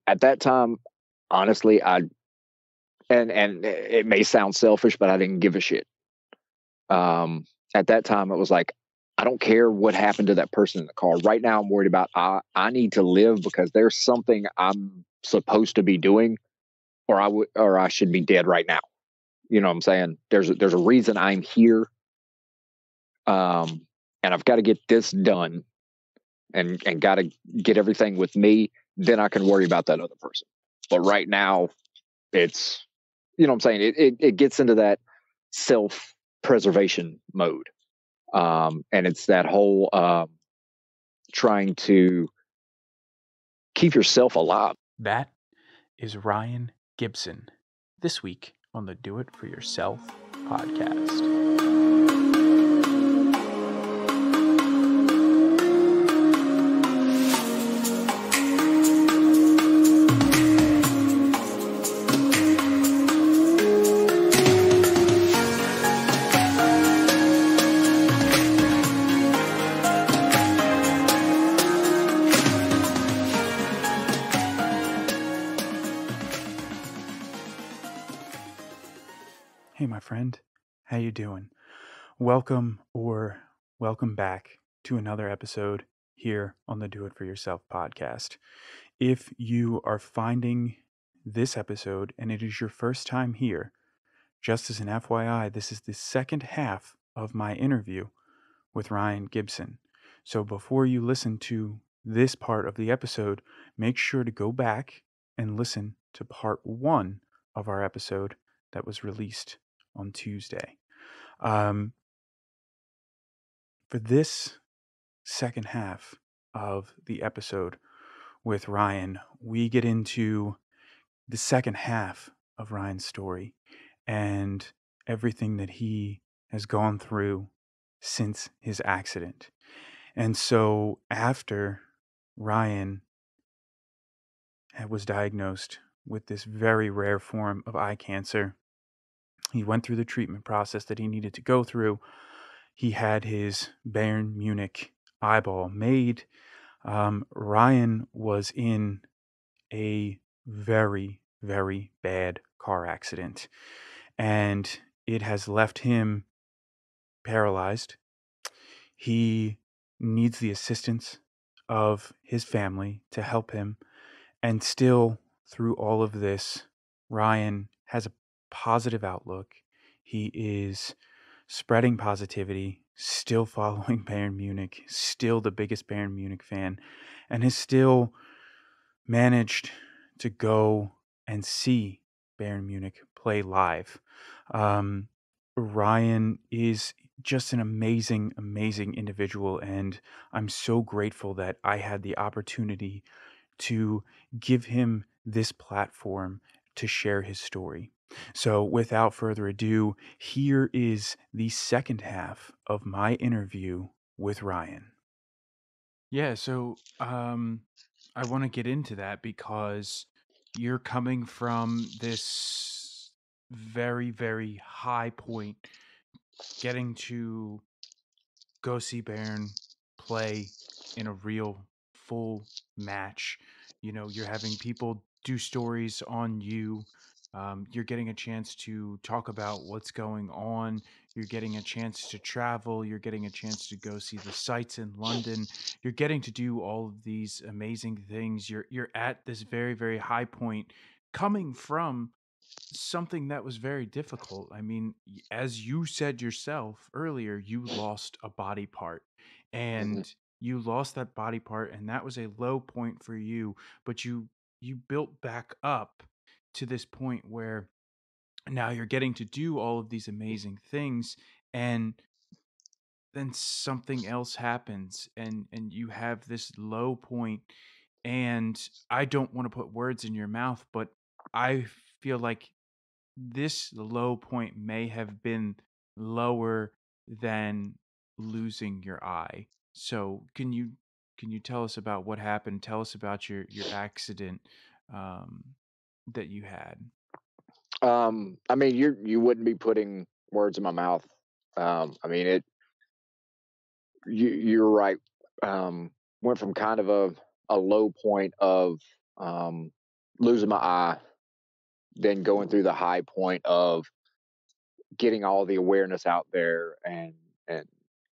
at that time, honestly, and it may sound selfish, but I didn't give a shit. At that time, it was like, I don't care what happened to that person in the car. Right now, I'm worried about I need to live because there's something I'm supposed to be doing, or I should be dead right now. You know what I'm saying? There's a reason I'm here, and I've got to get this done, and got to get everything with me. Then I can worry about that other person. But right now, it's what I'm saying. It gets into that self preservation mode, and it's that whole trying to keep yourself alive. That is Ryan Gibson this week on the Do It For Yourself podcast. Hey, my friend, how you doing? Welcome back to another episode here on the Do It For Yourself podcast. If you are finding this episode and it is your first time here, just as an FYI, this is the second half of my interview with Ryan Gibson. So before you listen to this part of the episode, make sure to go back and listen to part 1 of our episode that was released on Tuesday. For this second half of the episode with Ryan, we get into the second half of Ryan's story and everything that he has gone through since his accident. And so after Ryan was diagnosed with this very rare form of eye cancer, he went through the treatment process that he needed to go through. He had his Bayern Munich eyeball made. Ryan was in a very, very bad car accident, and it has left him paralyzed. He needs the assistance of his family to help him. And still, through all of this, Ryan has a positive outlook. He is spreading positivity, still following Bayern Munich, still the biggest Bayern Munich fan, and has still managed to go and see Bayern Munich play live. Ryan is just an amazing, amazing individual, and I'm so grateful that I had the opportunity to give him this platform to share his story. So without further ado, here is the second half of my interview with Ryan. Yeah, so I want to get into that because you're coming from this very, very high point, getting to go see Bayern play in a real full match. You know, you're having people do stories on you. You're getting a chance to talk about what's going on. You're getting a chance to travel. You're getting a chance to go see the sights in London. You're getting to do all of these amazing things. You're at this very, very high point, coming from something that was very difficult. I mean, as you said yourself earlier, you lost a body part, Mhm. and you lost that body part, and that was a low point for you, but you built back up to this point where now you're getting to do all of these amazing things, and then something else happens, and you have this low point. And I don't want to put words in your mouth, but I feel like this low point may have been lower than losing your eye. So can you tell us about what happened? Tell us about your accident um, that you had. I mean, you wouldn't be putting words in my mouth. I mean, you're right. Went from kind of a low point of losing my eye, then going through the high point of getting all the awareness out there and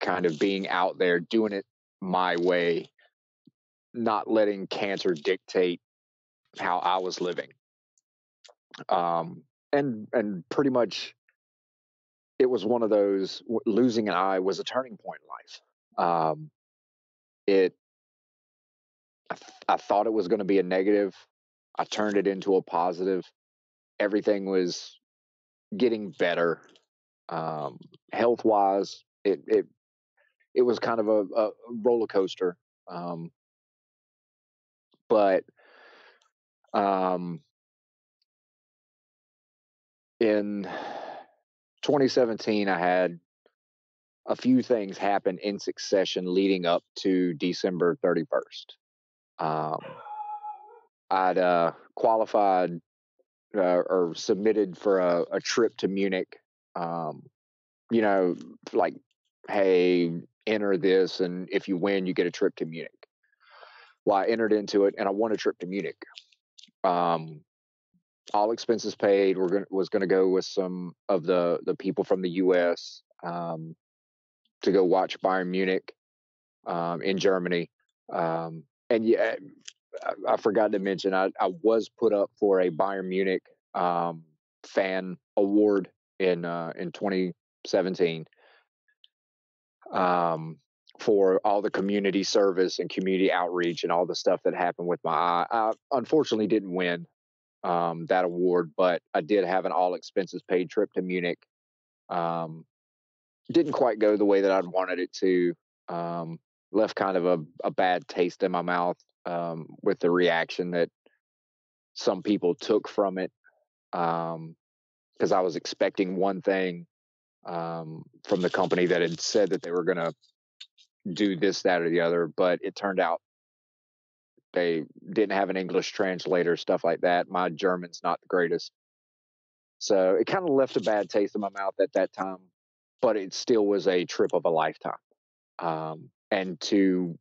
kind of being out there doing it my way, not letting cancer dictate how I was living. And pretty much it was one of those, losing an eye was a turning point in life. It I thought it was going to be a negative. I turned it into a positive. Everything was getting better. Health wise, it was kind of a roller coaster. But in 2017, I had a few things happen in succession leading up to December 31st. I'd qualified or submitted for a trip to Munich. You know, like, hey, enter this, and if you win, you get a trip to Munich. Well, I entered into it, and I won a trip to Munich. All expenses paid. Was gonna go with some of the people from the U.S. To go watch Bayern Munich in Germany. And yeah, I forgot to mention I was put up for a Bayern Munich fan award in 2017 for all the community service and community outreach and all the stuff that happened with my eye. I unfortunately didn't win that award, but I did have an all expenses paid trip to Munich. Didn't quite go the way that I'd wanted it to. Left kind of a bad taste in my mouth with the reaction that some people took from it, because I was expecting one thing from the company that had said that they were going to do this, that, or the other, but it turned out they didn't have an English translator, stuff like that. My German's not the greatest. So it kind of left a bad taste in my mouth at that time, but it still was a trip of a lifetime. And to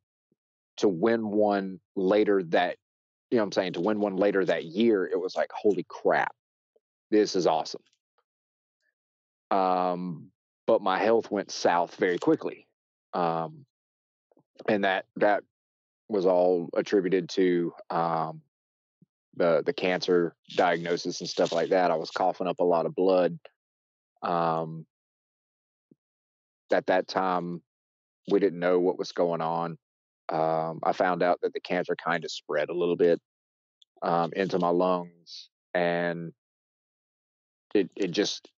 win one later that, you know what I'm saying, to win one later that year, it was like, holy crap, this is awesome. But my health went south very quickly. And that was all attributed to the cancer diagnosis and stuff like that. I was coughing up a lot of blood. At that time, we didn't know what was going on. I found out that the cancer kind of spread a little bit into my lungs, and it just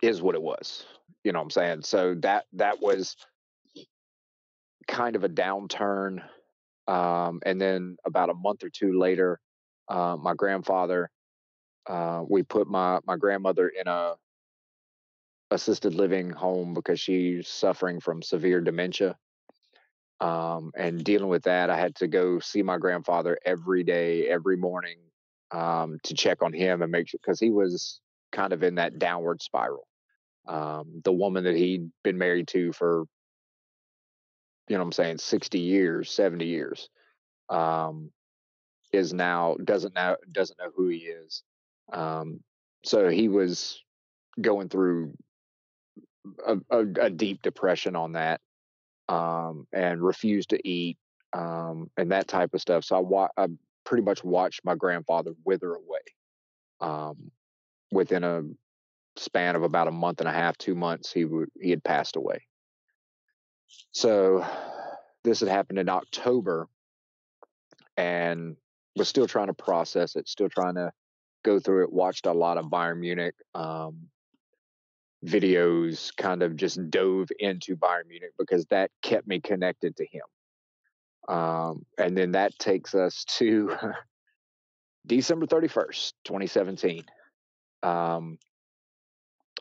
is what it was. You know what I'm saying? So that was kind of a downturn. And then about a month or two later, my grandfather, we put my grandmother in a assisted living home because she's suffering from severe dementia. And dealing with that, I had to go see my grandfather every day, every morning, to check on him and make sure, because he was kind of in that downward spiral. The woman that he'd been married to for, you know what I'm saying, 60 years, 70 years, is now doesn't know who he is. So he was going through a deep depression on that, and refused to eat, and that type of stuff. So I pretty much watched my grandfather wither away. Within a span of about a month and a half, 2 months, he had passed away. So this had happened in October, and was still trying to process it, still trying to go through it. Watched a lot of Bayern Munich videos, kind of just dove into Bayern Munich because that kept me connected to him. And then that takes us to December 31st, 2017.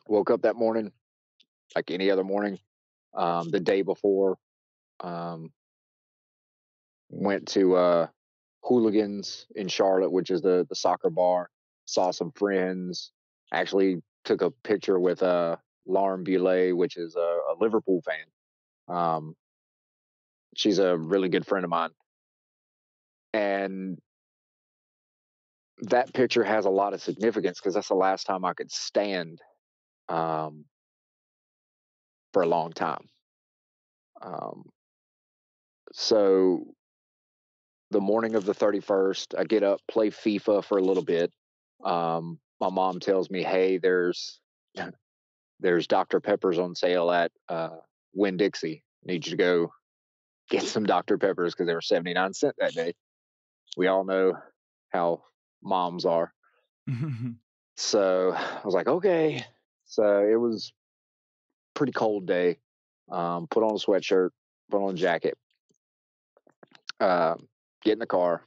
Woke up that morning like any other morning. The day before, went to Hooligans in Charlotte, which is the soccer bar. Saw some friends. Actually took a picture with Lauren Boulet, which is a Liverpool fan. She's a really good friend of mine. And that picture has a lot of significance because that's the last time I could stand for a long time. So the morning of the 31st, I get up, play FIFA for a little bit. My mom tells me, "Hey, there's Dr. Pepper's on sale at Winn-Dixie. Need you to go get some Dr. Peppers because they were 79 cents that day." We all know how moms are. So I was like, okay. So it was a pretty cold day. Put on a sweatshirt, put on a jacket, get in the car,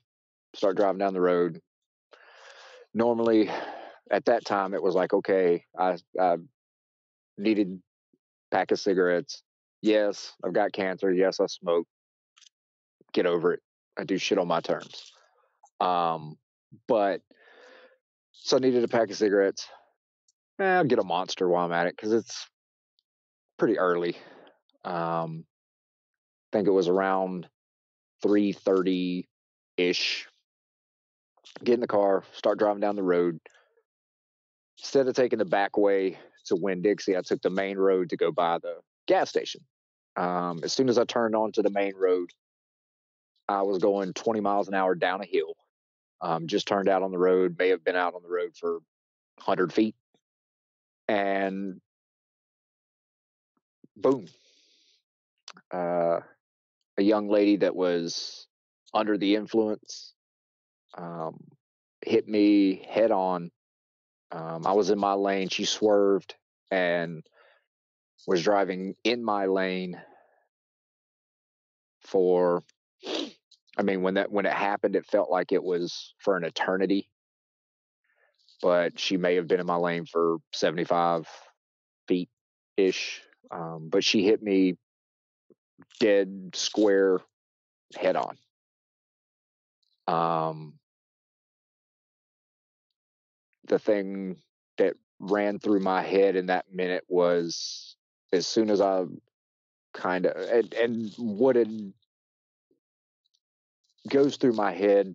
start driving down the road. Normally, at that time, it was like, okay, I needed a pack of cigarettes. Yes, I've got cancer. Yes, I smoke. Get over it. I do shit on my terms. But so I needed a pack of cigarettes. I'll get a Monster while I'm at it because it's pretty early. I think it was around 3:30 ish. Get in the car, start driving down the road. Instead of taking the back way to Winn-Dixie, I took the main road to go by the gas station. As soon as I turned onto the main road, I was going 20 miles an hour down a hill. Just turned out on the road, may have been out on the road for 100 feet. And boom. A young lady that was under the influence hit me head on. I was in my lane. She swerved and was driving in my lane for, I mean, when it happened, it felt like it was for an eternity. But she may have been in my lane for 75 feet ish. But she hit me dead square head on. The thing that ran through my head in that minute was, as soon as I kind of, and what it goes through my head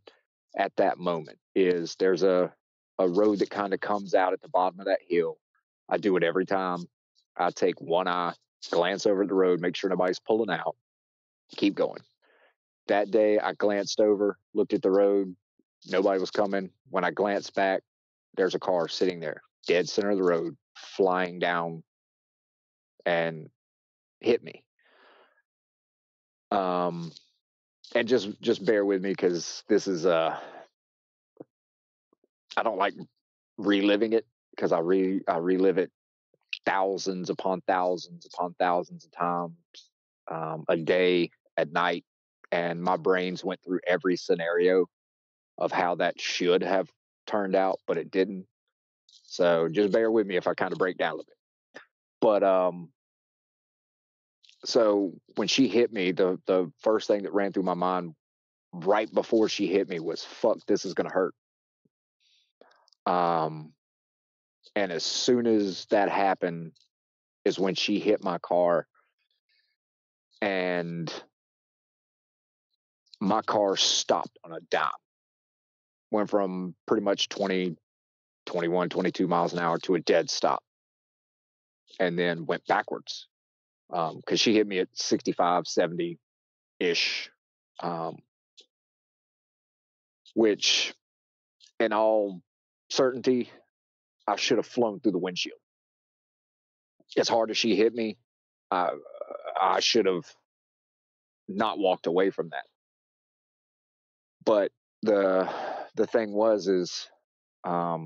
at that moment is, there's a road that kind of comes out at the bottom of that hill. I do it every time. I take one eye, glance over the road, make sure nobody's pulling out, keep going. That day, I glanced over, looked at the road, nobody was coming. When I glanced back, there's a car sitting there, dead center of the road, flying down and hit me. And just bear with me because this is I don't like reliving it because I relive it thousands upon thousands upon thousands of times a day, at night, and my brains went through every scenario of how that should have turned out, but it didn't. So just bear with me if I kind of break down a little bit. But so when she hit me, the first thing that ran through my mind right before she hit me was, fuck, this is gonna hurt. And as soon as that happened is when she hit my car, and my car stopped on a dime. Went from pretty much 20, 21, 22 miles an hour to a dead stop, and then went backwards because she hit me at 65, 70-ish, which, in all certainty, I should have flown through the windshield. As hard as she hit me, I should have not walked away from that. But the thing was, is I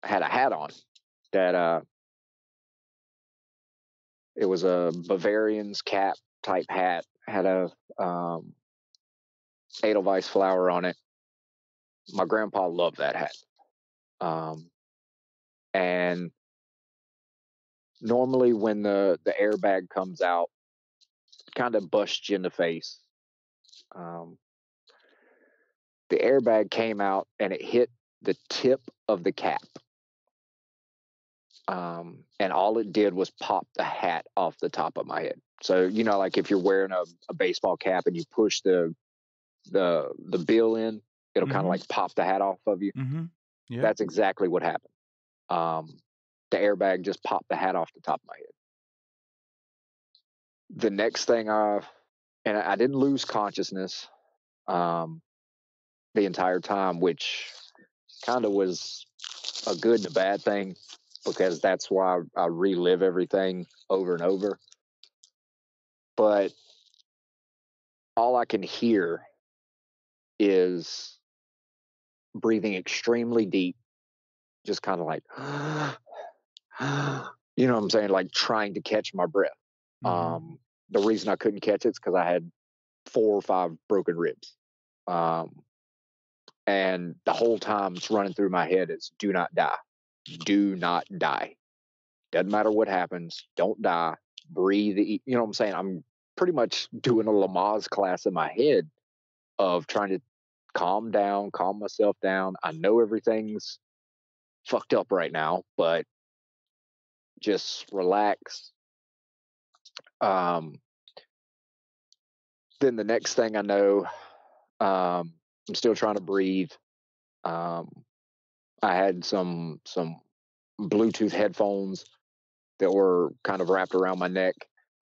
had a hat on that it was a Bavarian's cap type hat, had a Edelweiss flower on it. My grandpa loved that hat. And normally when the airbag comes out, it kind of busts you in the face. The airbag came out and it hit the tip of the cap. And all it did was pop the hat off the top of my head. So, you know, like if you're wearing a baseball cap and you push the bill in, it'll kind of like pop the hat off of you. Yeah. That's exactly what happened. The airbag just popped the hat off the top of my head. The next thing and I didn't lose consciousness the entire time, which kind of was a good and a bad thing, because that's why I relive everything over and over. But all I can hear is breathing extremely deep, just kind of like, you know what I'm saying? Like trying to catch my breath. The reason I couldn't catch it's because I had 4 or 5 broken ribs. And the whole time it's running through my head is do not die. Do not die. Doesn't matter what happens. Don't die. Breathe. You know what I'm saying? I'm pretty much doing a Lamaze class in my head of trying to calm down, calm myself down. I know everything's fucked up right now, but just relax. Then the next thing I know, I'm still trying to breathe. I had some Bluetooth headphones that were kind of wrapped around my neck.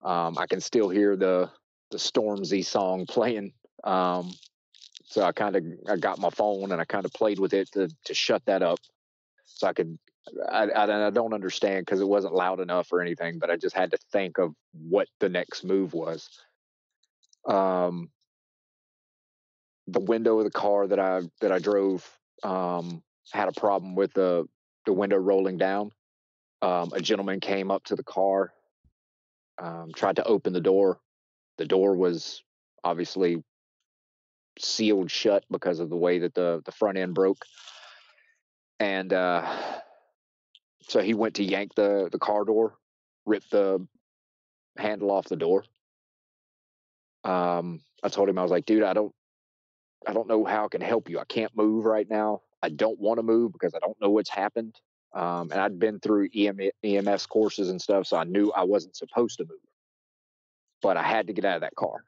I can still hear the Stormzy song playing. So I got my phone and I kind of played with it to shut that up. So I could, I don't understand because it wasn't loud enough or anything, but I just had to think of what the next move was. The window of the car that I drove had a problem with the window rolling down. A gentleman came up to the car, tried to open the door. The door was obviously sealed shut because of the way that the front end broke. And so he went to yank the car door, ripped the handle off the door. I told him, I was like, dude, I don't know how I can help you. I can't move right now. I don't want to move because I don't know what's happened. And I'd been through EMS courses and stuff, so I knew I wasn't supposed to move. But I had to get out of that car.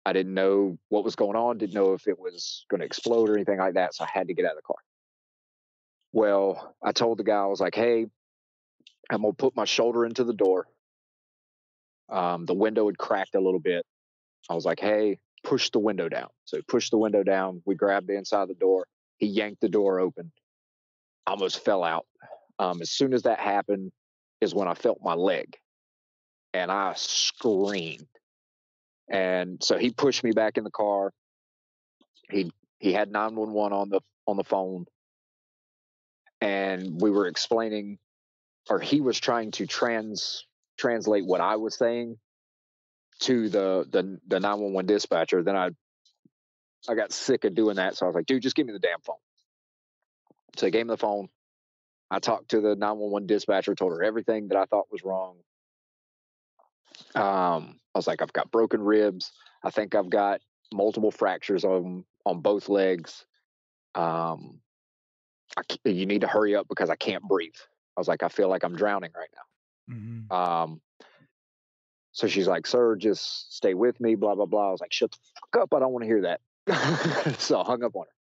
I didn't know what was going on, didn't know if it was going to explode or anything like that, so I had to get out of the car. Well, I told the guy, I was like, hey, I'm going to put my shoulder into the door. The window had cracked a little bit. I was like, hey, push the window down. So he pushed the window down. We grabbed the inside of the door. He yanked the door open. I almost fell out. As soon as that happened is when I felt my leg. And I screamed. And so he pushed me back in the car. He had 911 on the phone. And we were explaining, or he was trying to translate what I was saying to the 911 dispatcher. Then I got sick of doing that, so I was like, dude, just give me the damn phone. So he gave me the phone. I talked to the 911 dispatcher, told her everything that I thought was wrong. I was like, I've got broken ribs. I think I've got multiple fractures on both legs. You need to hurry up because I can't breathe. I was like, I feel like I'm drowning right now. So she's like, sir, just stay with me, blah, blah, blah. I was like, shut the fuck up. I don't want to hear that. So I hung up on her.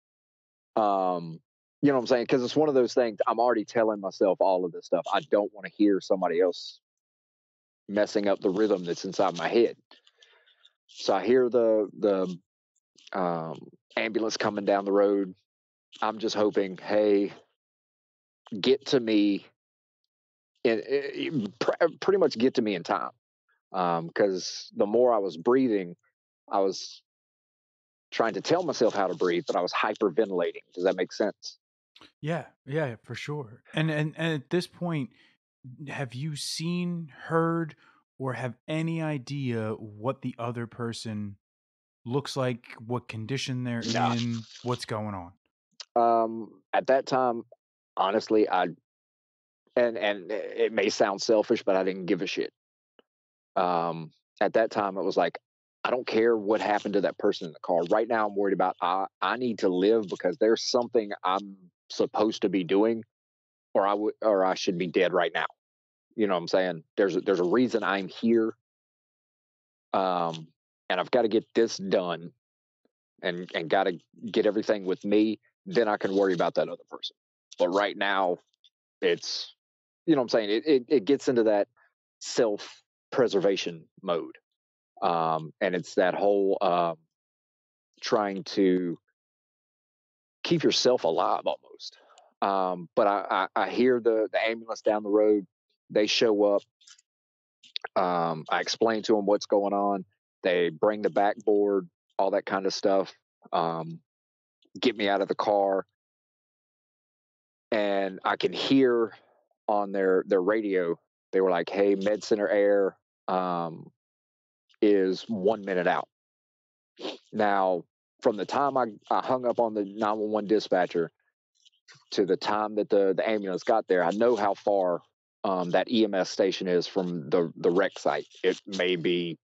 You know what I'm saying? Because it's one of those things, I'm already telling myself all of this stuff. I don't want to hear somebody else messing up the rhythm that's inside my head. So I hear the ambulance coming down the road. I'm just hoping, hey, get to me, pretty much get to me in time. Because the more I was breathing, I was trying to tell myself how to breathe, but I was hyperventilating. Does that make sense? Yeah, for sure. And at this point, have you seen, heard, or have any idea what the other person looks like, what condition they're in, what's going on? At that time, honestly, and it may sound selfish, but I didn't give a shit. At that time, it was like, I don't care what happened to that person in the car. Right now, I'm worried about I need to live because there's something I'm supposed to be doing, or I should be dead right now. You know what I'm saying? There's a reason I'm here, and I've got to get this done. and got to get everything with me, then I can worry about that other person. But right now, it's, you know what I'm saying? It gets into that self-preservation mode. And it's that whole trying to keep yourself alive almost. But I hear the ambulance down the road. They show up. I explain to them what's going on. They bring the backboard, all that kind of stuff. Get me out of the car, and I can hear on their radio. They were like, "Hey, Med Center Air is 1 minute out." Now, from the time I hung up on the 911 dispatcher to the time that the ambulance got there, I know how far that EMS station is from the wreck site. It may be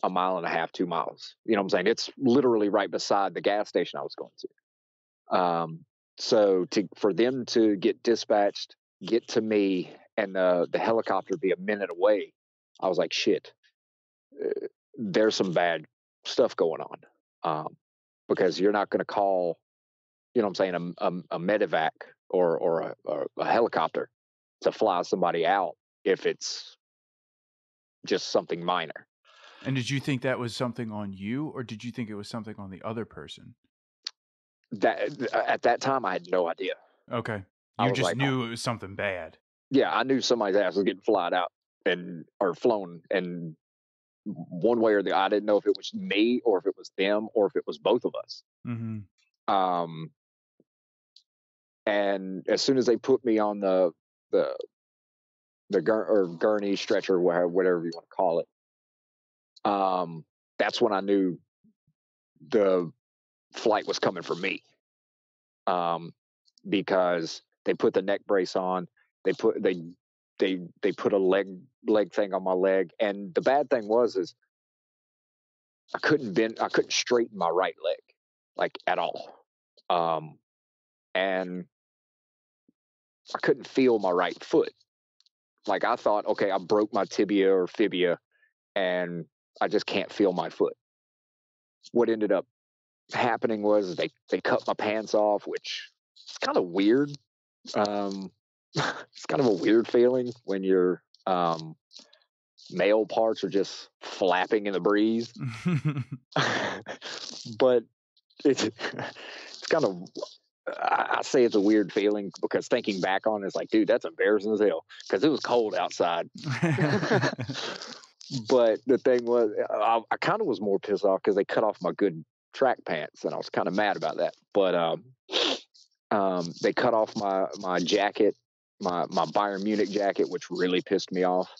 a mile and a half, 2 miles. You know what I'm saying? It's literally right beside the gas station I was going to. So for them to get dispatched, get to me, and the helicopter be a minute away, I was like, shit, there's some bad stuff going on. Because you're not going to call, you know what I'm saying, a medevac or a helicopter to fly somebody out if it's just something minor. And did you think that was something on you, or did you think it was something on the other person? That at that time, I had no idea. Okay. I You was just like, knew it was something bad. yeah, I knew somebody's ass was getting flied out or flown, and one way or the I didn't know if it was me or if it was them or if it was both of us. Mm-hmm. And as soon as they put me on the gurney stretcher, whatever you want to call it, that's when I knew the flight was coming for me. Because they put the neck brace on, they put a leg thing on my leg, and the bad thing is I couldn't straighten my right leg, like, at all. And I couldn't feel my right foot. Like, I thought, okay, I broke my tibia or fibia, and I just can't feel my foot. What ended up happening was they cut my pants off, which is kind of weird. It's kind of a weird feeling when your male parts are just flapping in the breeze. But it's kind of, I say it's a weird feeling because thinking back on it, it's like, dude, that's embarrassing as hell because it was cold outside. But the thing was, I kind of was more pissed off because they cut off my good track pants, and I was kind of mad about that. But they cut off my jacket, my Bayern Munich jacket, which really pissed me off.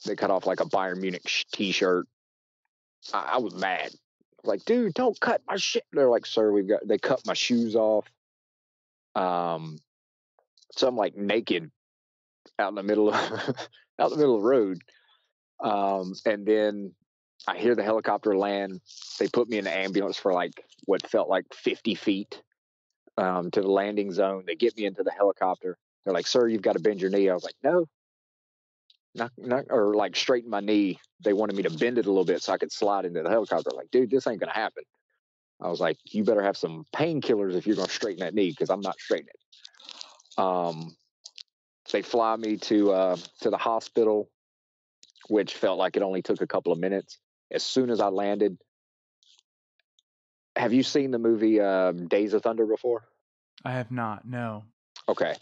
They cut off like a Bayern Munich t-shirt. I was mad. Like, dude, don't cut my shit. They're like, sir, they cut my shoes off. So I'm like naked out in the middle of out in the middle of the road. And then I hear the helicopter land. They put me in the ambulance for like what felt like 50 feet to the landing zone. They get me into the helicopter. They're like, sir, you've got to bend your knee. I was like, no, not or like straighten my knee. They wanted me to bend it a little bit so I could slide into the helicopter. Like, dude, this ain't gonna happen. I was like, you better have some painkillers if you're gonna straighten that knee, because I'm not straightening it. They fly me to the hospital, which felt like it only took a couple of minutes. As soon as I landed, have you seen the movie Days of Thunder before? I have not, no. Okay.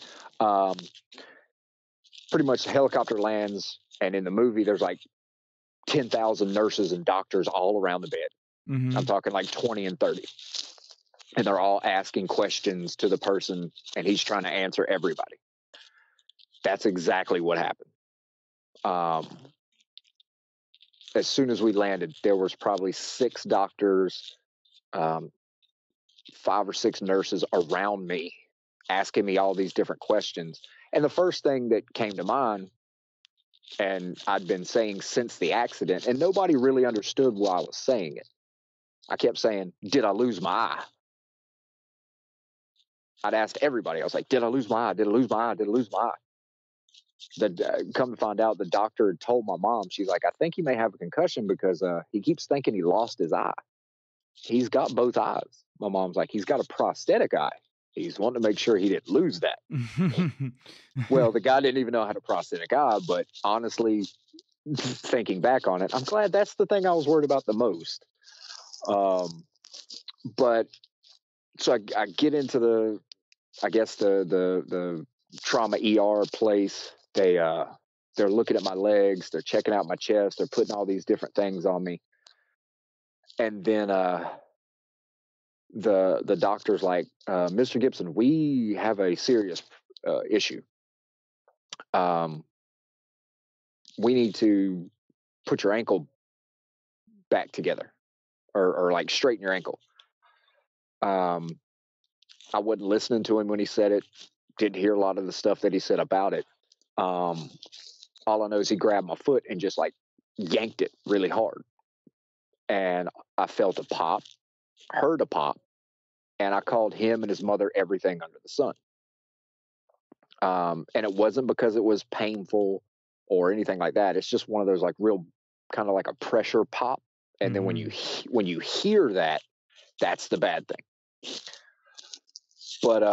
Pretty much the helicopter lands, and in the movie, there's like 10,000 nurses and doctors all around the bed. Mm-hmm. I'm talking like 20 and 30. And they're all asking questions to the person, and he's trying to answer everybody. That's exactly what happened. As soon as we landed, there was probably 6 doctors, 5 or 6 nurses around me asking me all these different questions. And the first thing that came to mind, and I'd been saying since the accident, and nobody really understood why I was saying it. I kept saying, did I lose my eye? I'd asked everybody. I was like, did I lose my eye? Did I lose my eye? Did I lose my eye? come to find out, the doctor had told my mom, she's like, I think he may have a concussion because he keeps thinking he lost his eye. He's got both eyes. My mom's like, he's got a prosthetic eye. He's wanting to make sure he didn't lose that. Well, the guy didn't even know how to prosthetic eye, but honestly, thinking back on it, I'm glad that's the thing I was worried about the most. But so I get into the trauma ER place. They're looking at my legs, they're checking out my chest, they're putting all these different things on me. And then the doctor's like, Mr. Gibson, we have a serious issue. We need to put your ankle back together, or like straighten your ankle. I wasn't listening to him when he said it. Didn't hear a lot of the stuff that he said about it. All I know is he grabbed my foot and just like yanked it really hard. And I felt a pop, heard a pop, and I called him and his mother everything under the sun. And it wasn't because it was painful or anything like that. It's just one of those like real kind of like a pressure pop. And then when you hear that, that's the bad thing. But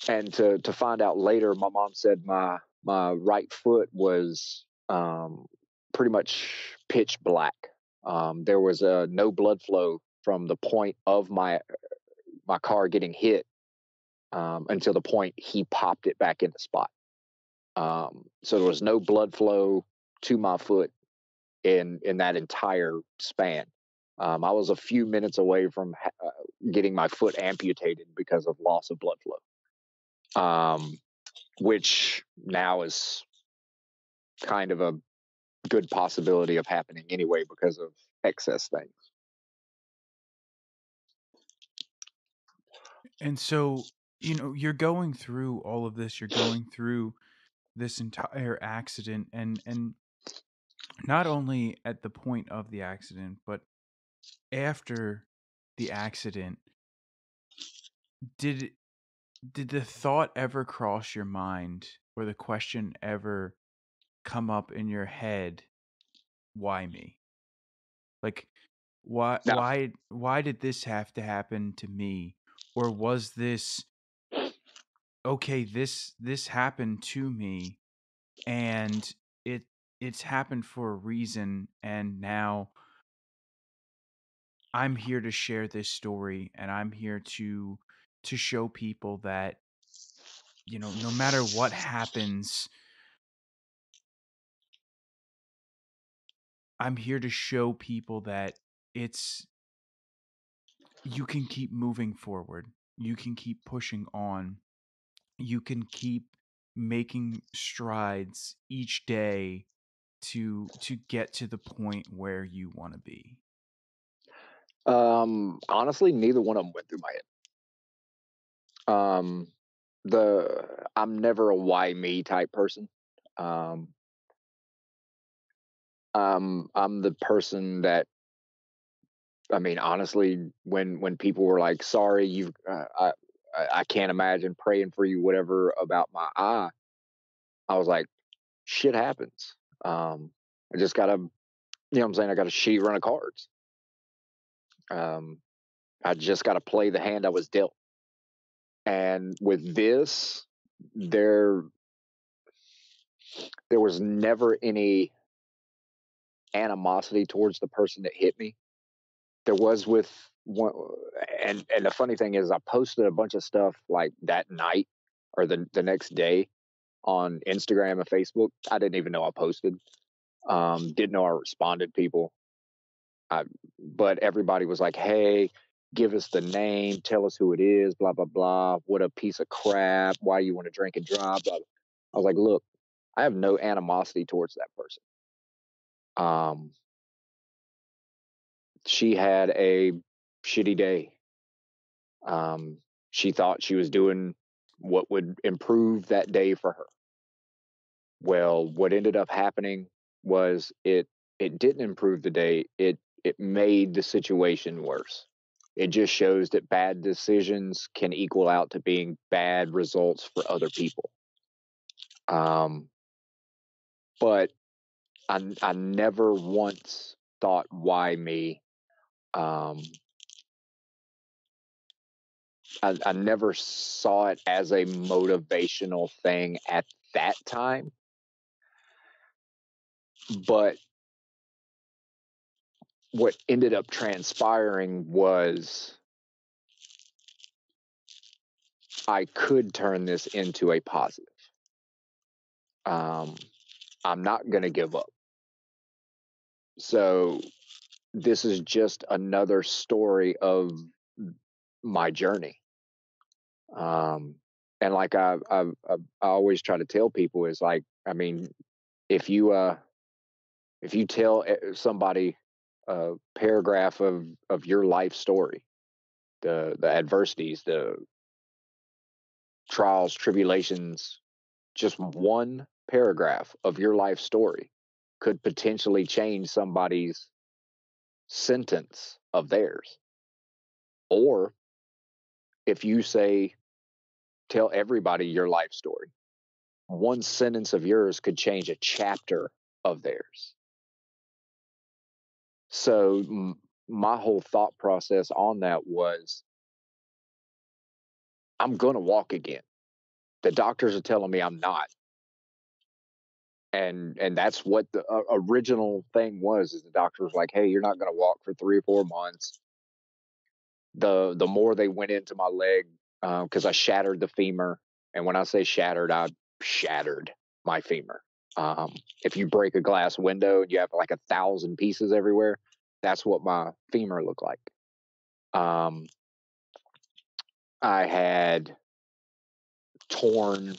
and to find out later, my mom said my right foot was pretty much pitch black. There was no blood flow from the point of my car getting hit until the point he popped it back in the spot. So there was no blood flow to my foot in that entire span. I was a few minutes away from getting my foot amputated because of loss of blood flow, which now is kind of a good possibility of happening anyway because of excess things. And so, you're going through all of this. You're going through this entire accident, and not only at the point of the accident, but after the accident. Did the thought ever cross your mind, or the question ever come up in your head, why me? Like, why No. why did this have to happen to me? Or was this okay, this happened to me, and it's happened for a reason, and now I'm here to share this story, and I'm here to show people that, no matter what happens, I'm here to show people that you can keep moving forward. You can keep pushing on. You can keep making strides each day to get to the point where you want to be. Honestly, neither one of them went through my head. I'm never a why me type person. I'm the person that, I mean, honestly, when people were like, sorry, I can't imagine praying for you, whatever, about my eye, I was like, shit happens. I just gotta, what I'm saying? I got a shitty run of cards. I just gotta play the hand I was dealt. And with this, there was never any animosity towards the person that hit me. There was with one, and the funny thing is, I posted a bunch of stuff like that night or the next day on Instagram and Facebook. I didn't even know I posted. Didn't know I responded people. But everybody was like, "Hey, give us the name, tell us who it is, blah blah blah. What a piece of crap! Why you want to drink and drive?" Blah. I was like, "Look, I have no animosity towards that person. She had a shitty day. She thought she was doing what would improve that day for her. Well, what ended up happening was it didn't improve the day. It made the situation worse. It just shows that bad decisions can equal out to being bad results for other people. But I never once thought, why me? I never saw it as a motivational thing at that time. But what ended up transpiring was I could turn this into a positive. I'm not going to give up. So this is just another story of my journey. And like I always try to tell people is like, I mean, if you tell somebody a paragraph of your life story, the adversities, the trials, tribulations, just one paragraph of your life story could potentially change somebody's sentence of theirs. Or if you say, tell everybody your life story, one sentence of yours could change a chapter of theirs. So my whole thought process on that was, I'm going to walk again. The doctors are telling me I'm not. And that's what the original thing was, is the doctor was like, hey, you're not going to walk for 3 or 4 months. The more they went into my leg, because I shattered the femur. And when I say shattered, I shattered my femur. If you break a glass window and you have like 1,000 pieces everywhere, that's what my femur looked like. I had torn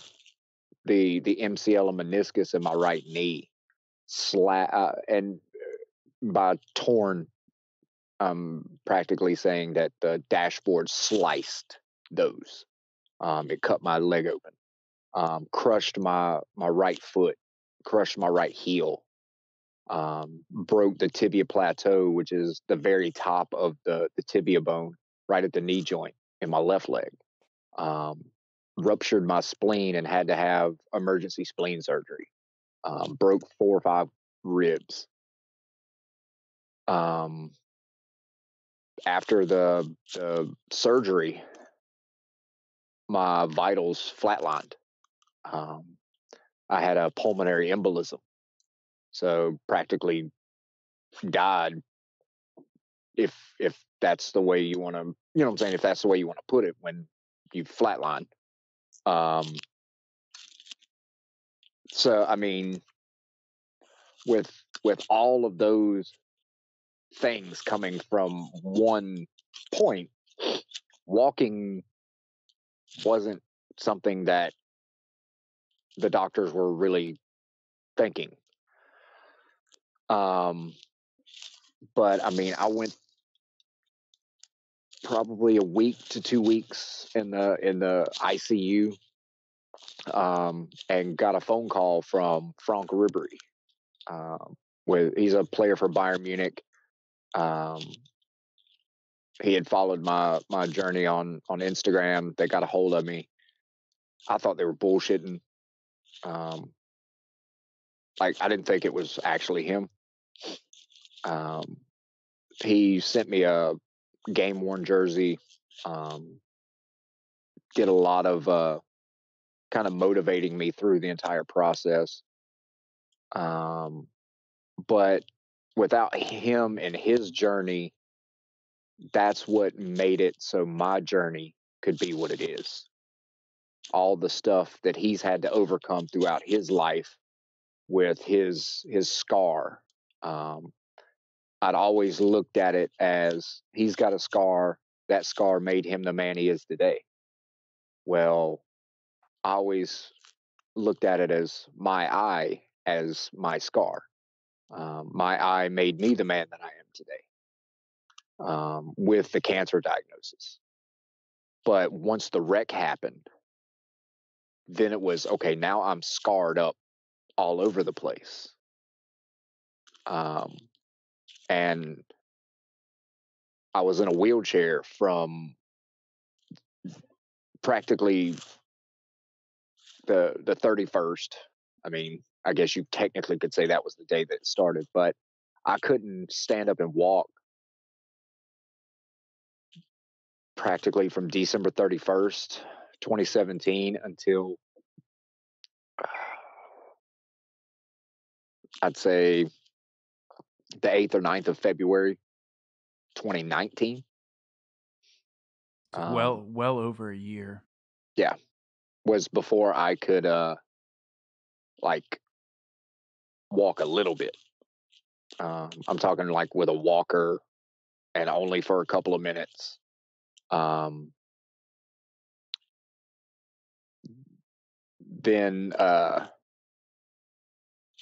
the MCL and meniscus in my right knee, and by torn, I'm practically saying that the dashboard sliced those. It cut my leg open, crushed my right foot, crushed my right heel, broke the tibia plateau, which is the very top of the tibia bone, right at the knee joint in my left leg. Ruptured my spleen and had to have emergency spleen surgery. Broke 4 or 5 ribs. After the surgery, my vitals flatlined. I had a pulmonary embolism, so practically died. If that's the way you want to, you know what I'm saying, if that's the way you want to put it, when you flatline. So I mean, with all of those things coming from one point, walking wasn't something that the doctors were really thinking. But I mean, I went probably a week to 2 weeks in the ICU, and got a phone call from Frank Ribery. He's a player for Bayern Munich. He had followed my journey on Instagram. They got a hold of me. I thought they were bullshitting. Like, I didn't think it was actually him. He sent me a game worn jersey. Did a lot of kind of motivating me through the entire process. But without him and his journey, that's what made it so my journey could be what it is. All the stuff that he's had to overcome throughout his life with his scar. I'd always looked at it as, he's got a scar. That scar made him the man he is today. Well, I always looked at it as my eye as my scar. My eye made me the man that I am today, with the cancer diagnosis. But once the wreck happened, then it was, okay, now I'm scarred up all over the place. And I was in a wheelchair from practically the 31st. I mean, I guess you technically could say that was the day that it started, but I couldn't stand up and walk practically from December 31st, 2017 until I'd say the 8th or 9th of February, 2019. So well over a year. Yeah. Was before I could like walk a little bit. I'm talking like with a walker and only for a couple of minutes. Then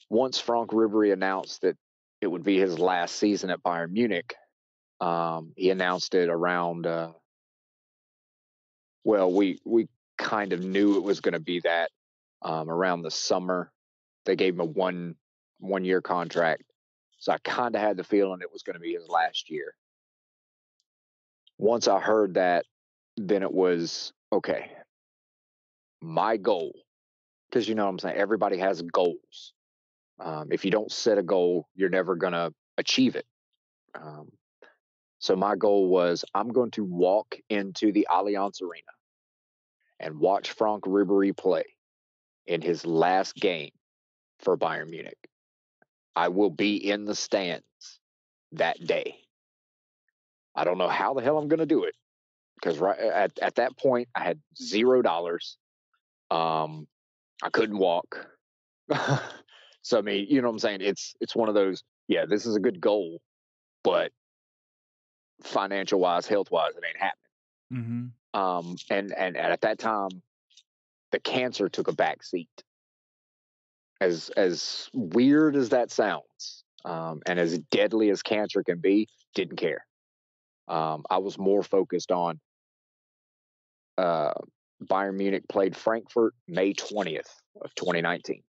once Franck Ribéry announced that it would be his last season at Bayern Munich, he announced it around. Well, we kind of knew it was going to be that around the summer. They gave him a one year contract, so I kind of had the feeling it was going to be his last year. Once I heard that, then it was okay. My goal, because you know what I'm saying, everybody has goals. If you don't set a goal, you're never going to achieve it. So my goal was I'm going to walk into the Allianz Arena and watch Franck Ribéry play in his last game for Bayern Munich. I will be in the stands that day. I don't know how the hell I'm going to do it because right at that point I had $0. I couldn't walk. So I mean, you know what I'm saying? It's one of those, yeah, this is a good goal, but financial wise, health wise, it ain't happening. And at that time, the cancer took a back seat. As weird as that sounds, and as deadly as cancer can be, didn't care. I was more focused on Bayern Munich played Frankfurt May 20th of 2019.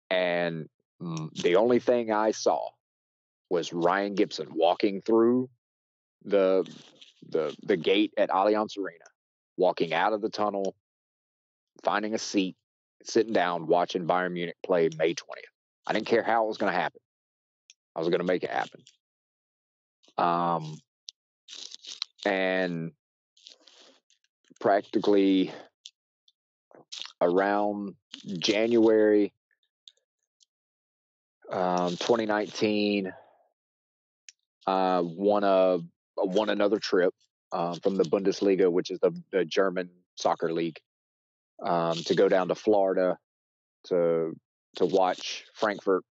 And the only thing I saw was Ryan Gibson walking through the gate at Allianz Arena, walking out of the tunnel, finding a seat, sitting down, watching Bayern Munich play May 20th. I didn't care how it was going to happen. I was going to make it happen. And practically around January 2019, won another trip from the Bundesliga, which is the German soccer league, to go down to Florida to watch Frankfurt,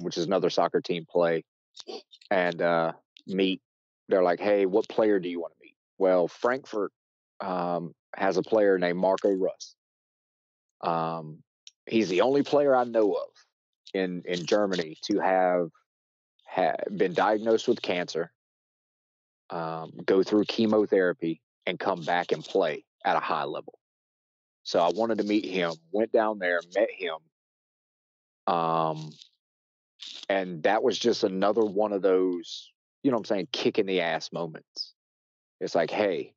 which is another soccer team, play, and meet. They're like, hey, what player do you want to meet? Well, Frankfurt has a player named Marco Russ. He's the only player I know of in Germany to have been diagnosed with cancer, go through chemotherapy, and come back and play at a high level. So I wanted to meet him, went down there, met him. And that was just another one of those, you know what I'm saying, kick in the ass moments. It's like, hey,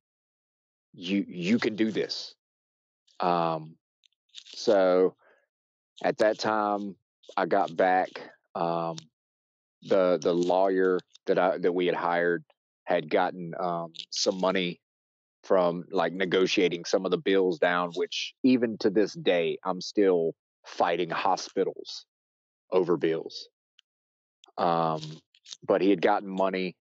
you can do this. So at that time I got back, the lawyer that we had hired had gotten some money from like negotiating some of the bills down, which even to this day I'm still fighting hospitals over bills. But he had gotten money,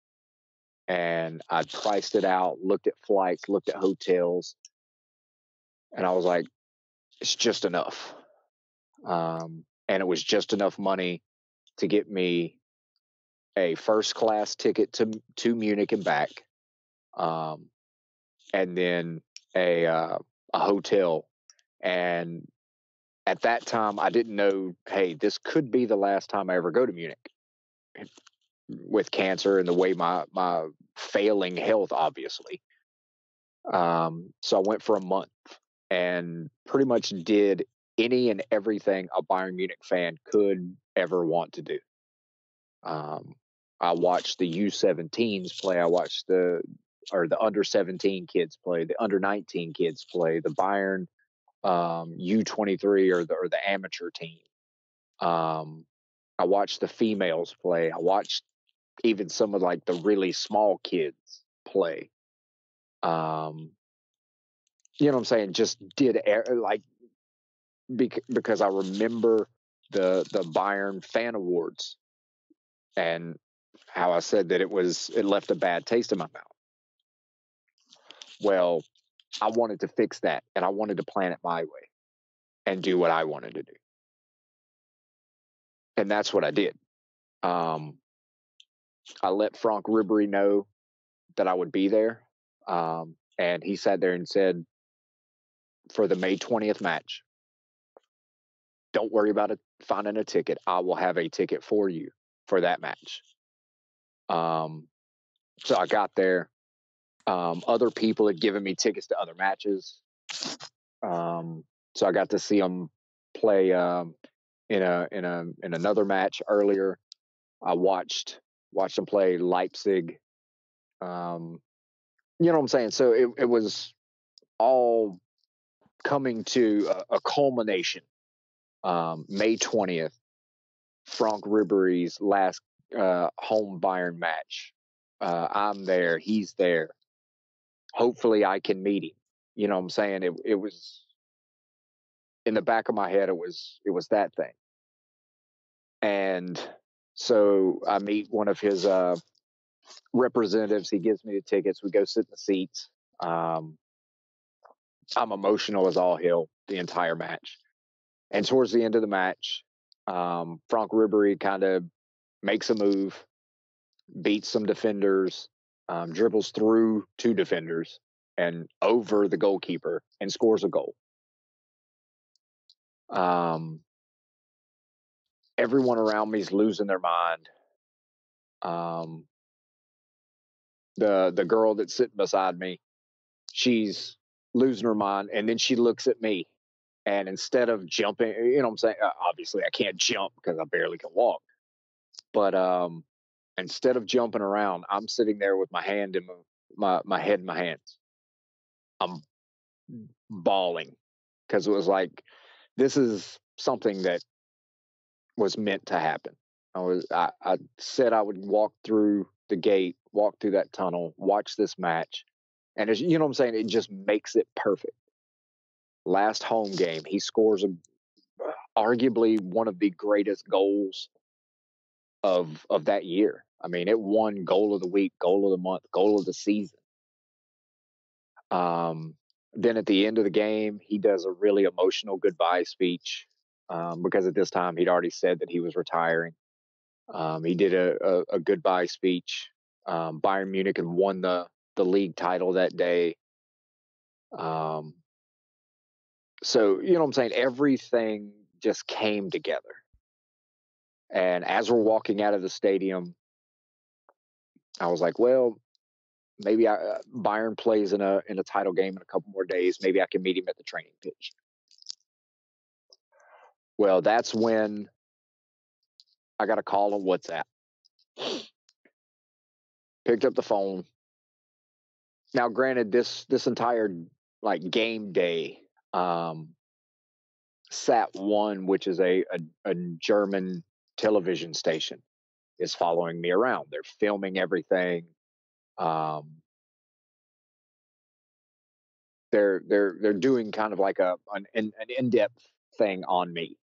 and I priced it out, looked at flights, looked at hotels, and I was like, it's just enough. And it was just enough money to get me a first class ticket to Munich and back, and then a hotel. And at that time, I didn't know, hey, this could be the last time I ever go to Munich with cancer and the way my failing health, obviously. So I went for a month and pretty much did any and everything a Bayern Munich fan could ever want to do. I watched the U17s play. I watched the under 17 kids play, the under 19 kids play, the Bayern U23 or the amateur team. I watched the females play. I watched even some of like the really small kids play. You know what I'm saying? Just did like because I remember the Bayern fan awards and how I said that it left a bad taste in my mouth. Well, I wanted to fix that and I wanted to plan it my way and do what I wanted to do. And that's what I did. I let Frank Ribery know that I would be there. And he sat there and said, for the May 20th match, don't worry about finding a ticket. I will have a ticket for you for that match. So I got there. Other people had given me tickets to other matches. So I got to see them play in another match earlier. I watched them play Leipzig. You know what I'm saying? So it was all coming to a culmination. May 20th, Frank Ribery's last home Bayern match. I'm there. He's there. Hopefully I can meet him. You know what I'm saying? It was in the back of my head. It was that thing. And so I meet one of his representatives. He gives me the tickets. We go sit in the seats. I'm emotional as all hell the entire match. And towards the end of the match, Frank Ribery kind of makes a move, beats some defenders, dribbles through two defenders and over the goalkeeper and scores a goal. Everyone around me is losing their mind. The girl that's sitting beside me, she's losing her mind, and then she looks at me, and instead of jumping, you know what I'm saying? Obviously, I can't jump because I barely can walk. But instead of jumping around, I'm sitting there with my hand in my head in my hands. I'm bawling because it was like, this is something that was meant to happen. I said I would walk through the gate, walk through that tunnel, watch this match, and as you know what I'm saying, it just makes it perfect. Last home game, he scores arguably one of the greatest goals of that year. I mean, it won goal of the week, goal of the month, goal of the season. Then at the end of the game, he does a really emotional goodbye speech because at this time he'd already said that he was retiring. He did a goodbye speech. Bayern Munich and won the league title that day. So, you know what I'm saying? Everything just came together. And as we're walking out of the stadium, I was like, well, maybe Bayern plays in a title game in a couple more days. Maybe I can meet him at the training pitch. Well, that's when I got a call on WhatsApp. Picked up the phone. Now, granted, this entire like game day, Sat1, which is a German television station, is following me around. They're filming everything. They're doing kind of like an in-depth thing on me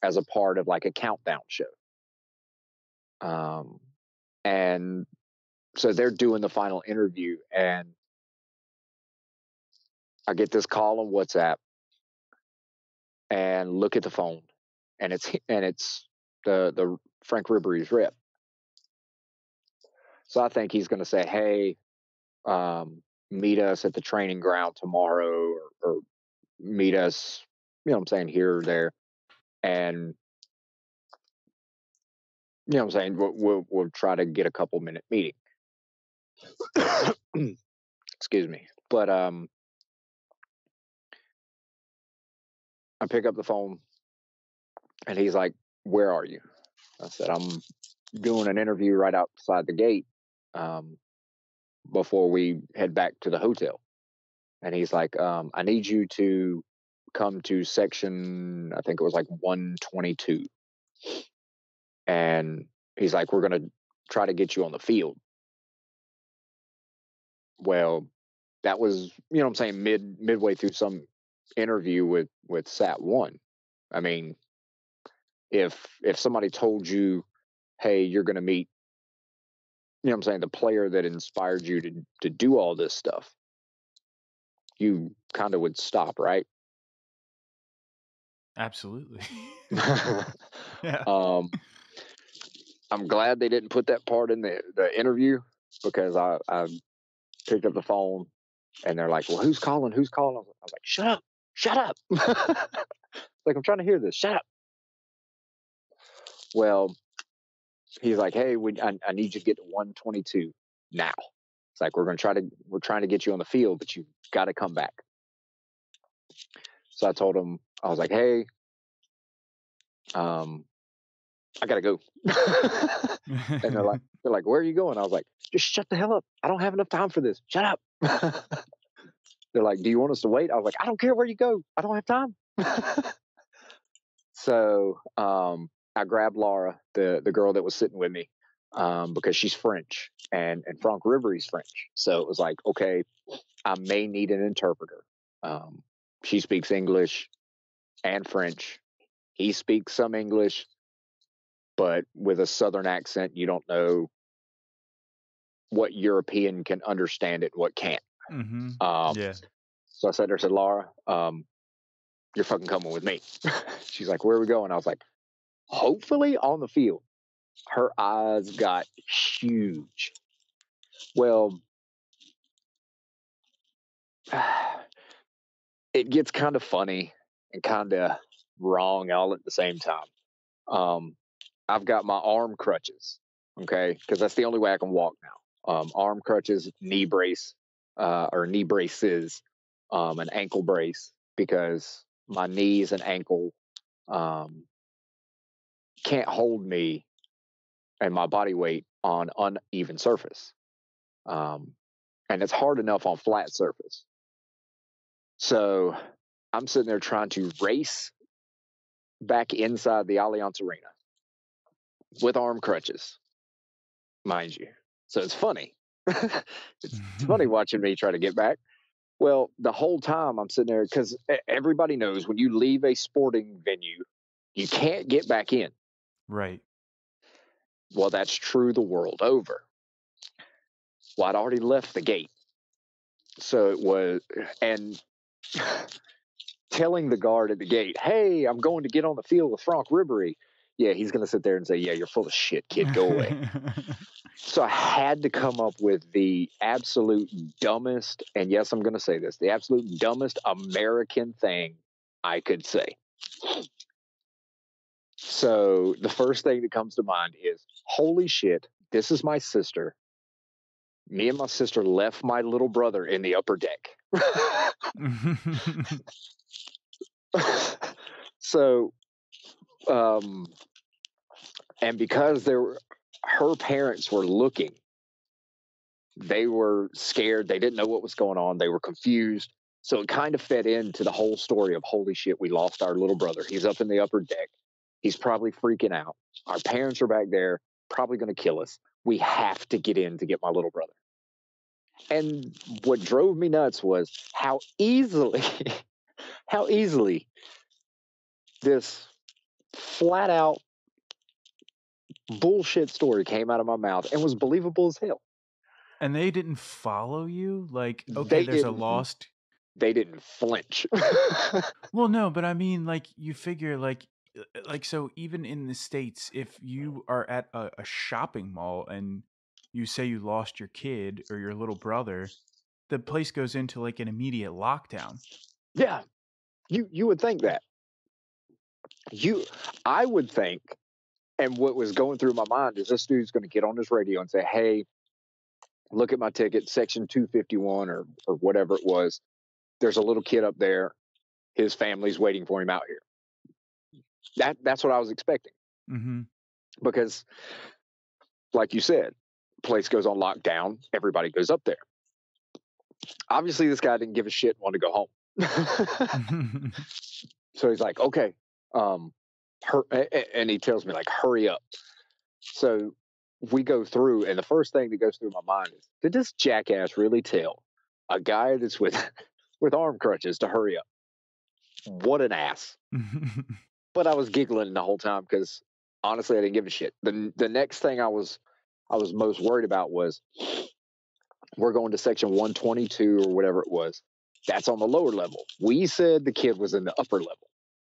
as a part of like a countdown show. And so they're doing the final interview, and I get this call on WhatsApp and look at the phone, and it's the Frank Ribery's rep. So I think he's going to say, hey, meet us at the training ground tomorrow, or meet us, you know what I'm saying, here or there. And, you know what I'm saying, we'll try to get a couple minute meeting. Excuse me. But I pick up the phone and he's like, where are you? I said, I'm doing an interview right outside the gate before we head back to the hotel. and he's like, I need you to come to section, I think it was like 122. And he's like, we're going to try to get you on the field. Well, that was, what I'm saying, midway through some interview with Sat One. I mean, if somebody told you, hey, you're going to meet, what I'm saying, the player that inspired you to do all this stuff, you kind of would stop, right? Absolutely. Yeah. I'm glad they didn't put that part in the interview, because I picked up the phone and they're like, well, who's calling? Who's calling? I was like, shut up. Like, I'm trying to hear this. Shut up. Well, he's like, hey, I need you to get to 122 now. It's like, we're trying to get you on the field, but you got to come back. So I told him, I was like, hey, I gotta go. And they're like, where are you going? I was like, just shut the hell up. I don't have enough time for this. Shut up. They're like, do you want us to wait? I was like, I don't care where you go. I don't have time. So I grabbed Laura, the girl that was sitting with me, because she's French and Franck Ribery's French. So it was like, okay, I may need an interpreter. She speaks English and French. He speaks some English, but with a Southern accent, you don't know what European can understand it, what can't. Mm-hmm. Yeah. So I said to her, Laura, you're fucking coming with me. She's like, where are we going? I was like, hopefully on the field. Her eyes got huge. Well, it gets kind of funny and kind of wrong all at the same time. I've got my arm crutches, okay, because that's the only way I can walk now. Arm crutches, knee brace, or knee braces, an ankle brace, because my knees and ankle can't hold me and my body weight on uneven surface. And it's hard enough on flat surface. So I'm sitting there trying to race back inside the Allianz Arena with arm crutches, mind you. So it's funny. It's funny watching me try to get back. Well, the whole time I'm sitting there, because everybody knows when you leave a sporting venue, you can't get back in. Right. Well, that's true the world over. Well, I'd already left the gate. So it was, and telling the guard at the gate, hey, I'm going to get on the field with Franck Ribery. Yeah, he's going to sit there and say, yeah, you're full of shit, kid, go away. So I had to come up with the absolute dumbest, and yes, I'm going to say this, the absolute dumbest American thing I could say. So the first thing that comes to mind is, holy shit, this is my sister. Me and my sister left my little brother in the upper deck. So, and because her parents were looking, they were scared. They didn't know what was going on. They were confused. So it kind of fed into the whole story of, holy shit, we lost our little brother. He's up in the upper deck. He's probably freaking out. Our parents are back there, probably going to kill us. We have to get in to get my little brother. And what drove me nuts was how easily this flat out bullshit story came out of my mouth and was believable as hell. And they didn't follow you? Like, okay, there's a lost... They didn't flinch. Well, no, but I mean, like, you figure, like, so even in the States, if you are at a shopping mall and you say you lost your kid or your little brother, the place goes into, like, an immediate lockdown. Yeah, you would think that. I would think, and what was going through my mind is, this dude's going to get on his radio and say, hey, look at my ticket, section 251 or whatever it was. There's a little kid up there. His family's waiting for him out here. That's what I was expecting. Mm-hmm. Because, like you said, place goes on lockdown. Everybody goes up there. Obviously, this guy didn't give a shit and wanted to go home. So he's like, okay, and he tells me, like, hurry up. So we go through, and the first thing that goes through my mind is, did this jackass really tell a guy that's with arm crutches to hurry up? What an ass. But I was giggling the whole time because honestly, I didn't give a shit. The next thing I was most worried about was, we're going to section 122 or whatever it was. That's on the lower level. We said the kid was in the upper level.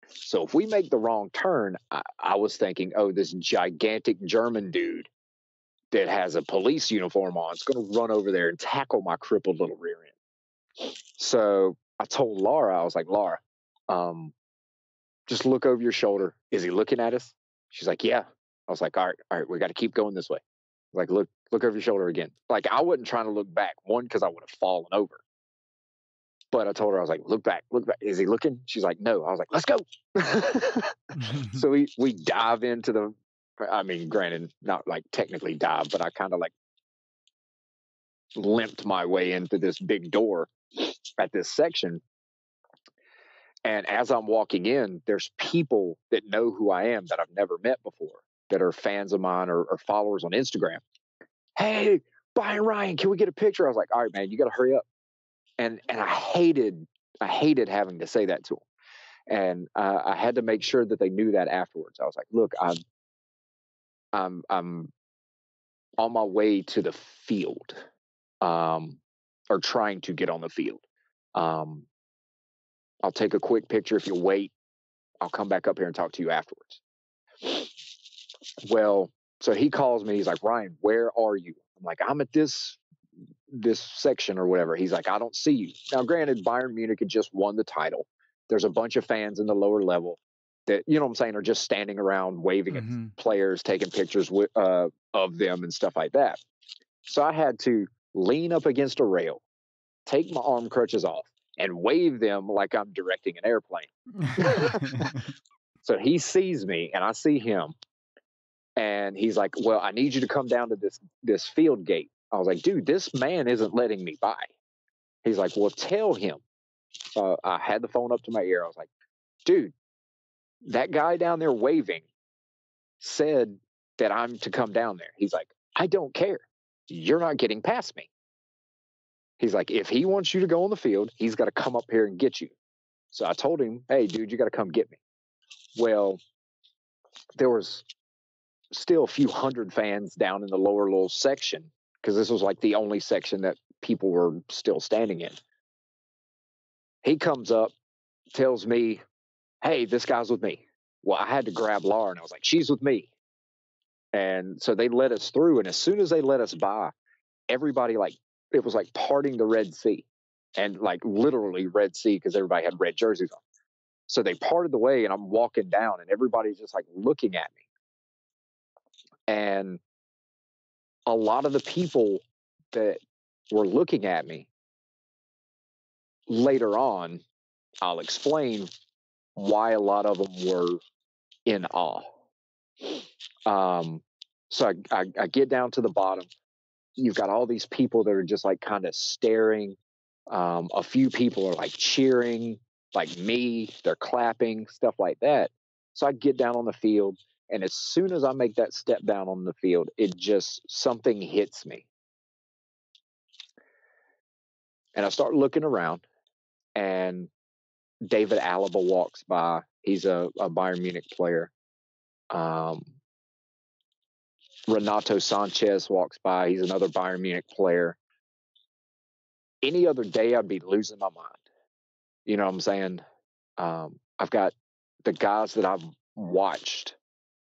So if we make the wrong turn, I was thinking, oh, this gigantic German dude that has a police uniform on is going to run over there and tackle my crippled little rear end. So I told Laura, I was like, Laura, just look over your shoulder. Is he looking at us? She's like, yeah. I was like, all right, we got to keep going this way. Like, look over your shoulder again. Like, I wasn't trying to look back. One, because I would have fallen over. But I told her, I was like, look back. Is he looking? She's like, no. I was like, let's go. So we dive into the, I mean, granted, not like technically dive, but I kind of like limped my way into this big door at this section. And as I'm walking in, there's people that know who I am that I've never met before, that are fans of mine or followers on Instagram. Hey, Bayern Ryan, can we get a picture? I was like, all right, man, you got to hurry up. And I hated having to say that to them. And I had to make sure that they knew that afterwards. I was like, look, I'm on my way to the field, or trying to get on the field. I'll take a quick picture if you'll wait. I'll come back up here and talk to you afterwards. Well, so he calls me. He's like, Ryan, where are you? I'm like, I'm at this section or whatever. He's like, I don't see you. Now, granted, Bayern Munich had just won the title. There's a bunch of fans in the lower level that, you know what I'm saying, are just standing around waving at players, taking pictures of them and stuff like that. So I had to lean up against a rail, take my arm crutches off, and wave them like I'm directing an airplane. So he sees me and I see him. And he's like, well, I need you to come down to this field gate. I was like, dude, this man isn't letting me by. He's like, well, tell him. I had the phone up to my ear. I was like, dude, that guy down there waving said that I'm to come down there. He's like, I don't care. You're not getting past me. He's like, if he wants you to go on the field, he's got to come up here and get you. So I told him, hey, dude, you got to come get me. Well, there was still a few hundred fans down in the lower little section, because this was like the only section that people were still standing in. He comes up, tells me, hey, this guy's with me. Well, I had to grab Laura and I was like, she's with me. And so they let us through. And as soon as they let us by, everybody, like, it was like parting the Red Sea, and like literally Red Sea, because everybody had red jerseys on. So they parted the way and I'm walking down and everybody's just like looking at me. And a lot of the people that were looking at me, later on, I'll explain why a lot of them were in awe. So I get down to the bottom. You've got all these people that are just like kind of staring. A few people are like cheering, like me. They're clapping, stuff like that. So I get down on the field, and as soon as I make that step down on the field, it just, something hits me. And I start looking around, and David Alaba walks by. He's a Bayern Munich player. Renato Sanchez walks by. He's another Bayern Munich player. Any other day, I'd be losing my mind. You know what I'm saying? I've got the guys that I've watched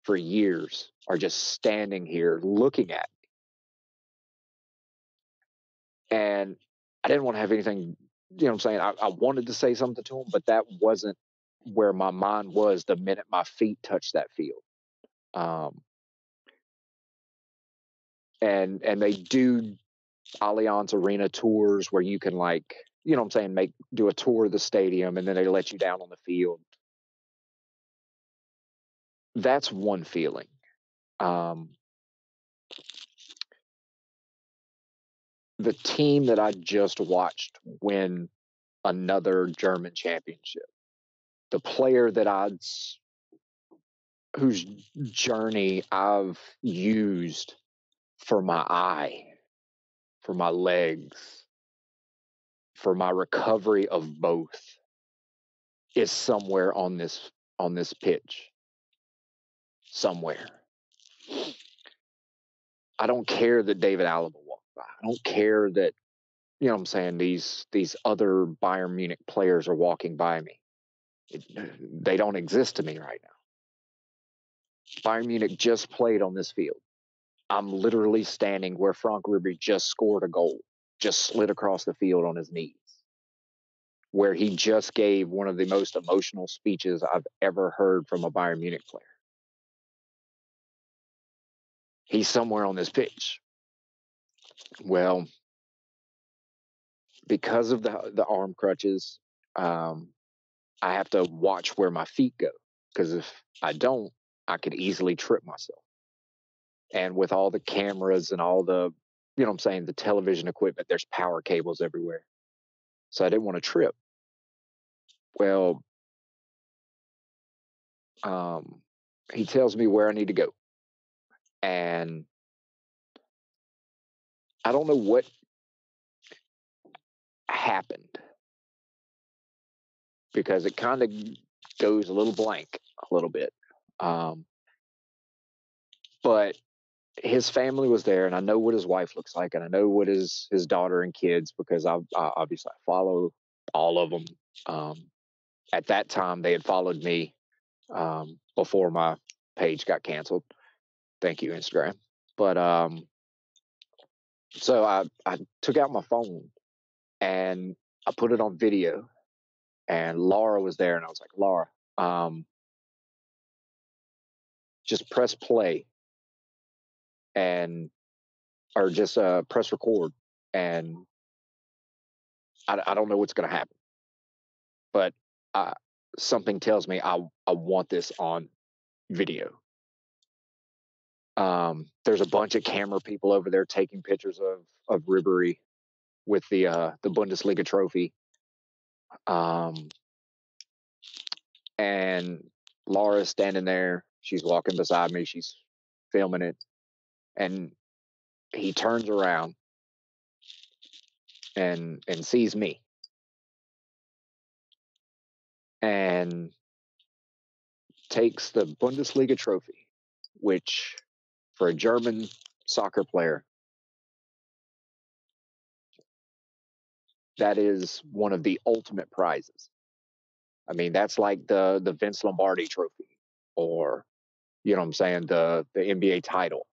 for years are just standing here looking at me. And I didn't want to have anything, you know what I'm saying? I wanted to say something to them, but that wasn't where my mind was the minute my feet touched that field. And they do Allianz Arena tours where you can, like, you know what I'm saying, do a tour of the stadium, and then they let you down on the field. That's one feeling. the team that I just watched win another German championship, the player whose journey I've used for my eye, for my legs, for my recovery of both, is somewhere on this pitch. Somewhere. I don't care that David Alaba walked by. I don't care that, you know what I'm saying, these other Bayern Munich players are walking by me. They don't exist to me right now. Bayern Munich just played on this field. I'm literally standing where Frank Ribery just scored a goal, just slid across the field on his knees, where he just gave one of the most emotional speeches I've ever heard from a Bayern Munich player. He's somewhere on this pitch. Well, because of the arm crutches, I have to watch where my feet go, because if I don't, I could easily trip myself. And with all the cameras and all the, you know what I'm saying, the television equipment, there's power cables everywhere. So I didn't want to trip. Well, he tells me where I need to go. And I don't know what happened, because it kind of goes a little blank a little bit. But his family was there, and I know what his wife looks like, and I know what his daughter and kids, because I obviously follow all of them. At that time, they had followed me before my page got canceled. Thank you, Instagram. But so I took out my phone and I put it on video, and Laura was there, and I was like, Laura, just press play or just press record, and I don't know what's going to happen, but something tells me I want this on video. There's a bunch of camera people over there taking pictures of Ribery with the Bundesliga trophy. And Laura's standing there. She's walking beside me. She's filming it. And he turns around and sees me. And takes the Bundesliga trophy, which for a German soccer player, that is one of the ultimate prizes. I mean, that's like the Vince Lombardi trophy, or, you know what I'm saying, the NBA title,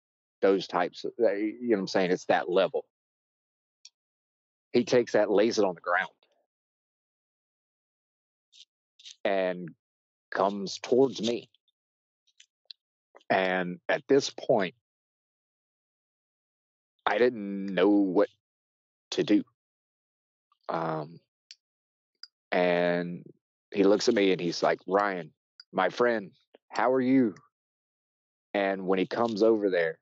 those types of, you know what I'm saying, it's that level. He takes that, lays it on the ground, and comes towards me. And at this point, I didn't know what to do. And he looks at me and he's like, Ryan, my friend, how are you? And when he comes over there,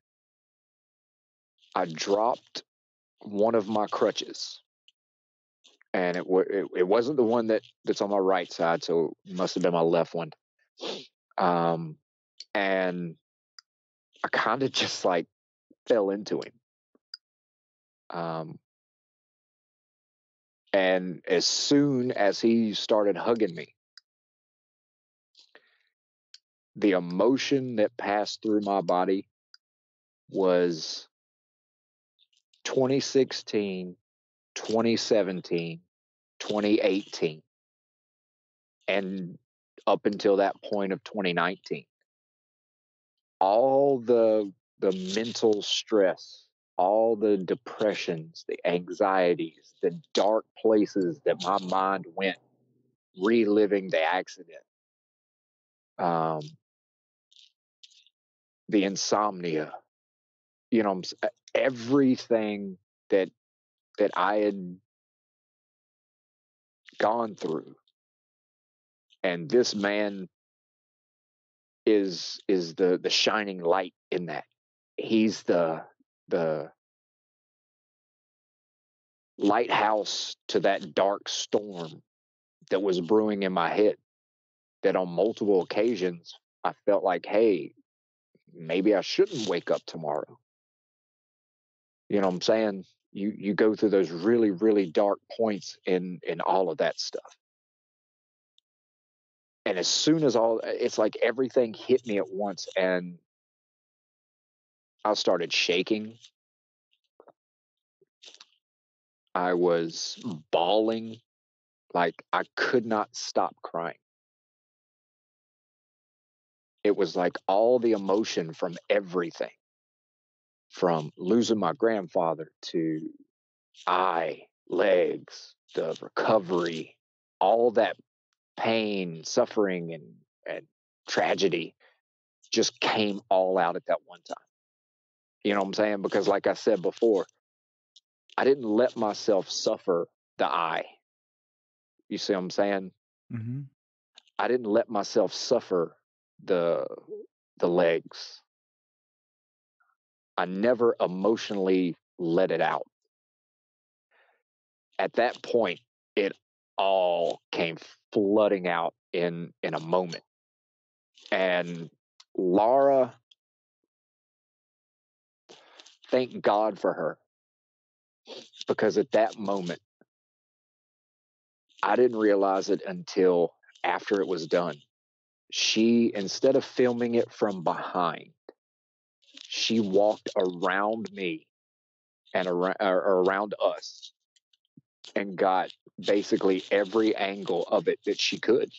I dropped one of my crutches. And it wasn't the one that's on my right side, so it must have been my left one. And I kind of just like fell into him. And as soon as he started hugging me, the emotion that passed through my body was 2016, 2017, 2018, and up until that point of 2019. All the mental stress, all the depressions, the anxieties, the dark places that my mind went reliving the accident, the insomnia, you know, everything that I had gone through. And this man is the shining light in that. He's the lighthouse to that dark storm that was brewing in my head, that on multiple occasions I felt like, hey, maybe I shouldn't wake up tomorrow. You know what I'm saying? You go through those really, really dark points in all of that stuff. And as soon as it's like everything hit me at once, and I started shaking. I was bawling, like I could not stop crying. It was like all the emotion from everything, from losing my grandfather to legs, the recovery, all that pain, suffering, and tragedy just came all out at that one time. You know what I'm saying? Because like I said before, I didn't let myself suffer the eye. You see what I'm saying? Mm-hmm. I didn't let myself suffer the legs. I never emotionally let it out. At that point, it all came flooding out in a moment. And Laura, thank God for her, because at that moment, I didn't realize it until after it was done. She, instead of filming it from behind, she walked around me and around us and got basically every angle of it that she could.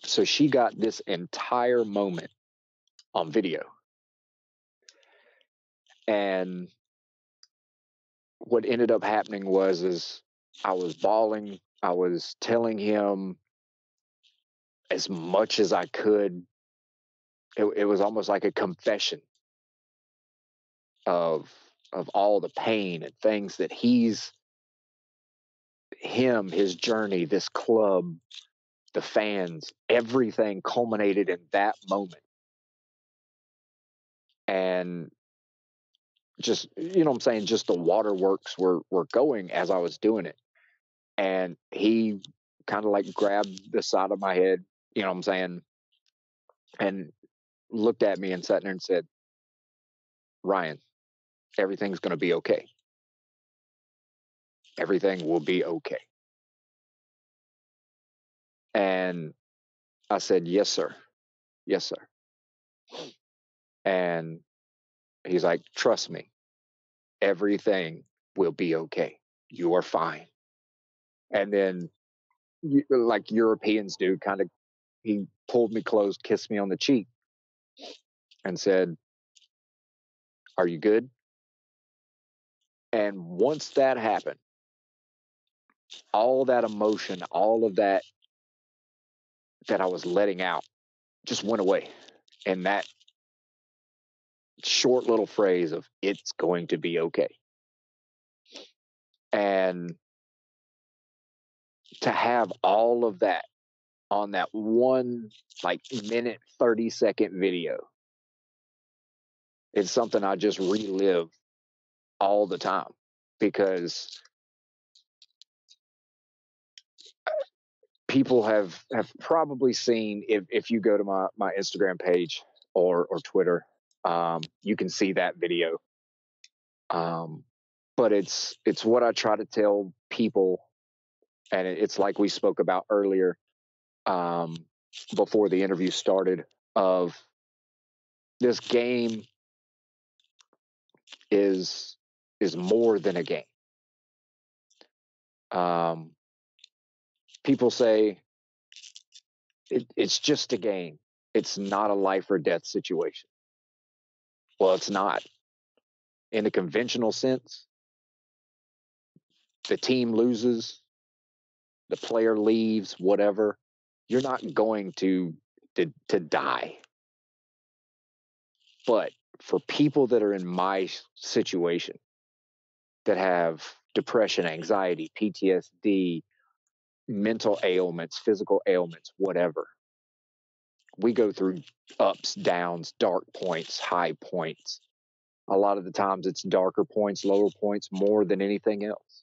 So she got this entire moment on video. And what ended up happening is I was bawling. I was telling him as much as I could. It was almost like a confession of all the pain and things that his journey, this club, the fans, everything culminated in that moment. And just, you know what I'm saying, just the waterworks were going as I was doing it. And he kind of like grabbed the side of my head, you know what I'm saying, and looked at me and sat there and said, Ryan, everything's going to be okay. Everything will be okay. And I said, yes, sir. Yes, sir. And he's like, trust me, everything will be okay. You are fine. And then, like Europeans do, kind of, he pulled me close, kissed me on the cheek, and said, are you good? And once that happened, all that emotion, all of that I was letting out just went away. And that short little phrase of, it's going to be okay. And to have all of that on that one like minute 30-second video, it's something I just relive all the time, because people have probably seen, if you go to my Instagram page or Twitter, you can see that video. But it's what I try to tell people, and it's like we spoke about earlier, before the interview started, of this game is more than a game. People say it's just a game. It's not a life or death situation. Well, it's not. In the conventional sense, the team loses, the player leaves, whatever, you're not going to die. But for people that are in my situation, that have depression, anxiety, PTSD, mental ailments, physical ailments, whatever, we go through ups, downs, dark points, high points. A lot of the times it's darker points, lower points more than anything else.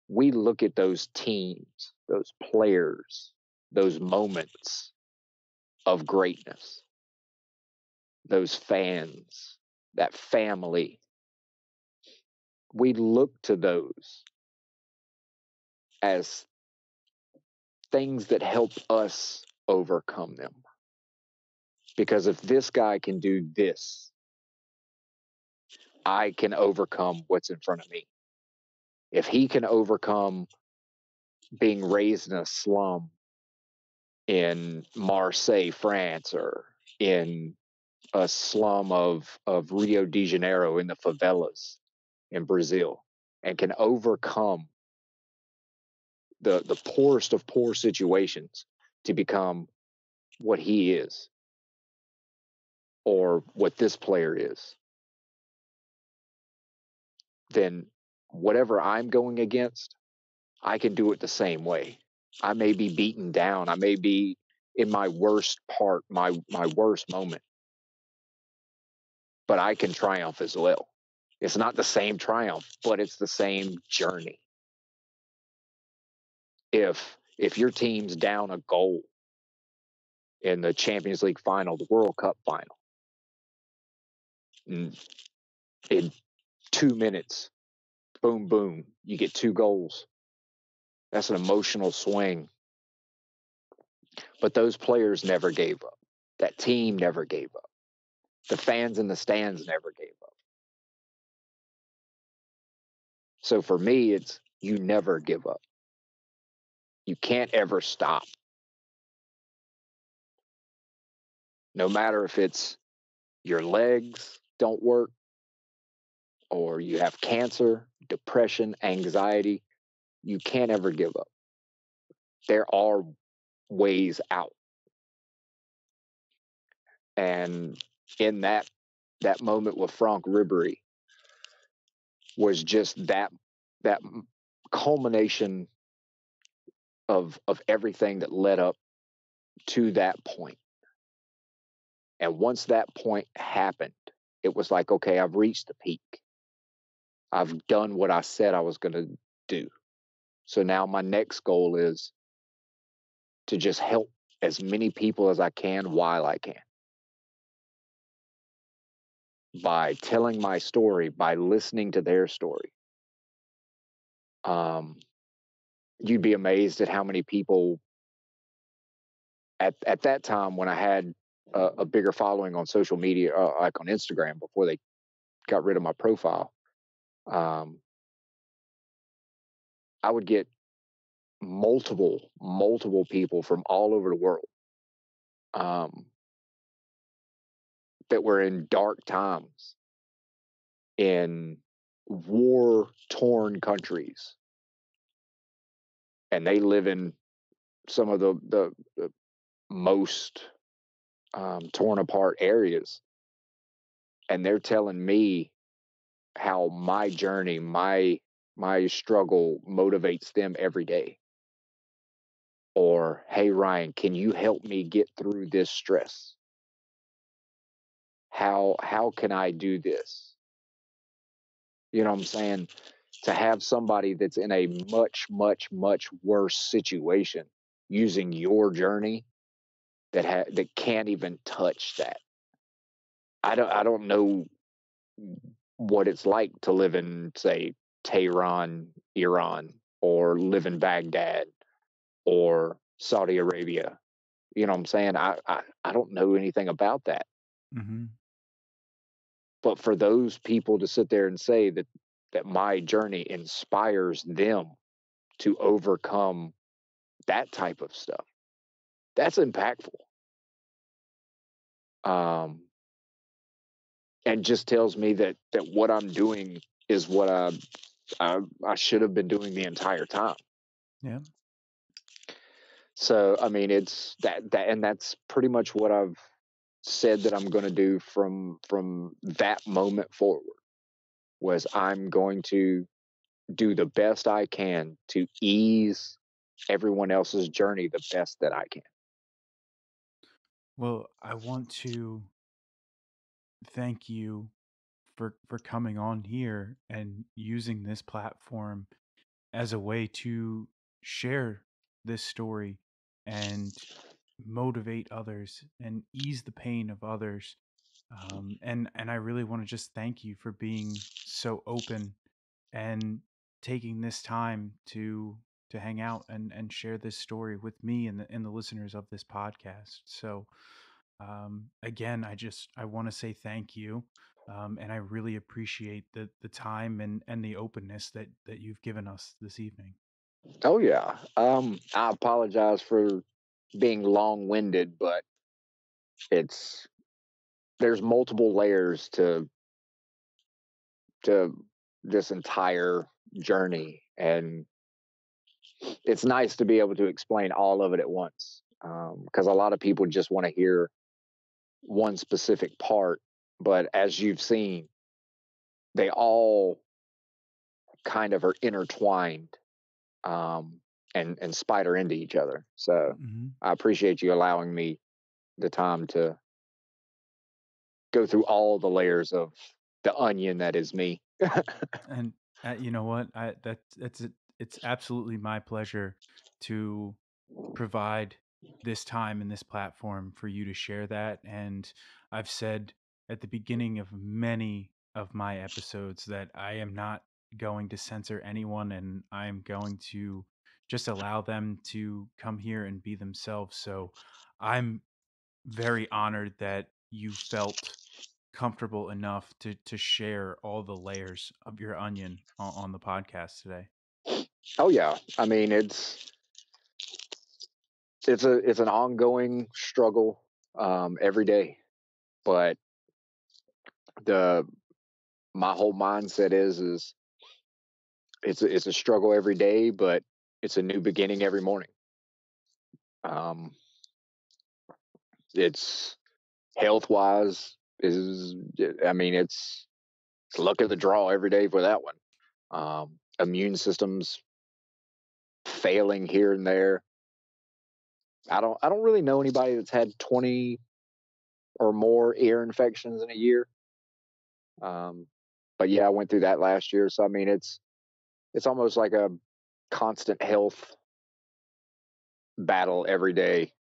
We look at those teams, those players, those moments of greatness, those fans, that family. We look to those as things that help us overcome them. Because if this guy can do this, I can overcome what's in front of me. If he can overcome being raised in a slum in Marseille, France, or in a slum of Rio de Janeiro in the favelas in Brazil, and can overcome the poorest of poor situations to become what he is or what this player is, then whatever I'm going against, I can do it the same way. I may be beaten down. I may be in my worst part, my worst moment, but I can triumph as well. It's not the same triumph, but it's the same journey. If your team's down a goal in the Champions League final, the World Cup final, in 2 minutes, boom, boom, you get 2 goals. That's an emotional swing. But those players never gave up. That team never gave up. The fans in the stands never gave up. So for me, it's you never give up. You can't ever stop. No matter if it's your legs don't work or you have cancer, depression, anxiety, you can't ever give up. There are ways out. And in that moment with Franck Ribéry was just that culmination of everything that led up to that point. And once that point happened, it was like, okay, I've reached the peak. I've done what I said I was going to do. So now my next goal is to just help as many people as I can while I can. By telling my story, by listening to their story. You'd be amazed at how many people at that time when I had a bigger following on social media, like on Instagram before they got rid of my profile. I would get multiple people from all over the world that were in dark times in war-torn countries, and they live in some of the most torn apart areas, and they're telling me how my journey, my struggle motivates them every day. Or, hey, Ryan, can you help me get through this stress? How can I do this? You know what I'm saying? To have somebody that's in a much, much, much worse situation using your journey that can't even touch that. I don't know what it's like to live in, say, Tehran, Iran, or live in Baghdad or Saudi Arabia. You know what I'm saying? I don't know anything about that. Mm-hmm. But for those people to sit there and say that my journey inspires them to overcome that type of stuff, that's impactful. And just tells me that what I'm doing is what I should have been doing the entire time. Yeah. So I mean, it's that and that's pretty much what I've said that I'm going to do from that moment forward. Was I'm going to do the best I can to ease everyone else's journey the best that I can. Well, I want to thank you for coming on here and using this platform as a way to share this story and motivate others and ease the pain of others. And I really want to just thank you for being so open and taking this time to hang out and share this story with me and the listeners of this podcast. So again, I want to say thank you. And I really appreciate the time and the openness that you've given us this evening. Oh yeah. I apologize for being long-winded, but it's there's multiple layers to this entire journey, and it's nice to be able to explain all of it at once. Because a lot of people just want to hear one specific part, but as you've seen, they all kind of are intertwined, and spider into each other. So Hmm. I appreciate you allowing me the time to go through all the layers of the onion that is me. And you know what? It's absolutely my pleasure to provide this time and this platform for you to share that. And I've said at the beginning of many of my episodes that I am not going to censor anyone, and I'm going to just allow them to come here and be themselves. So I'm very honored that you felt comfortable enough to share all the layers of your onion on the podcast today. Oh yeah, I mean it's an ongoing struggle, every day, but the my whole mindset is it's a struggle every day, but it's a new beginning every morning. Um, it's health wise is I mean it's luck of the draw every day for that one. Immune systems failing here and there. I don't really know anybody that's had 20 or more ear infections in a year. Um, but yeah, I went through that last year. So I mean, it's almost like a constant health battle every day,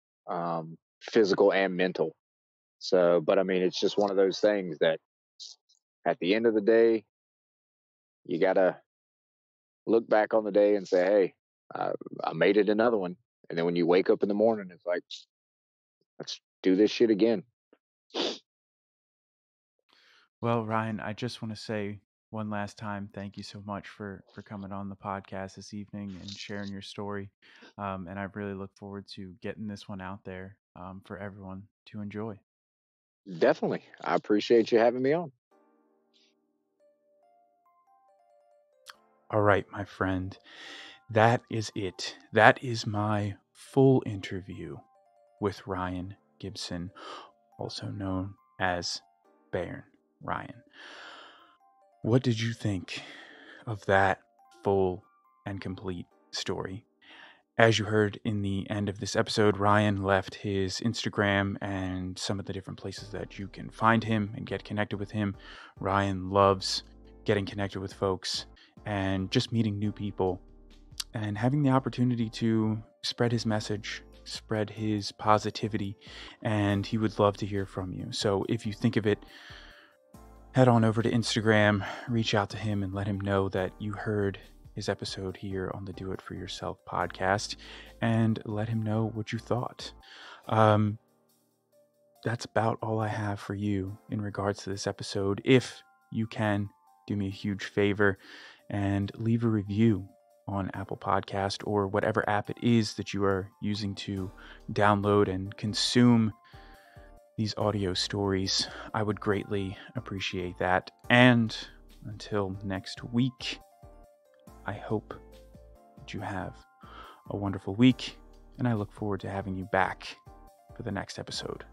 physical and mental. So, but I mean, it's just one of those things that at the end of the day, you gotta look back on the day and say, "Hey, I, I made it another one." And then when you wake up in the morning, it's like, "Let's do this shit again." Well, Ryan, I just want to say one last time, thank you so much for coming on the podcast this evening and sharing your story. And I really look forward to getting this one out there for everyone to enjoy. Definitely, I appreciate you having me on. All right, my friend, that is it. That is my full interview with Ryan Gibson, also known as Bayern Ryan. What did you think of that full and complete story? As you heard in the end of this episode, Ryan left his Instagram and some of the different places that you can find him and get connected with him. Ryan loves getting connected with folks and just meeting new people and having the opportunity to spread his message, spread his positivity, and he would love to hear from you. So if you think of it, head on over to Instagram, reach out to him, and let him know that you heard his episode here on the Do It For Yourself podcast, and let him know what you thought. That's about all I have for you in regards to this episode. If you can, do me a huge favor and leave a review on Apple Podcast or whatever app it is that you are using to download and consume these audio stories. I would greatly appreciate that. And until next week, I hope that you have a wonderful week, and I look forward to having you back for the next episode.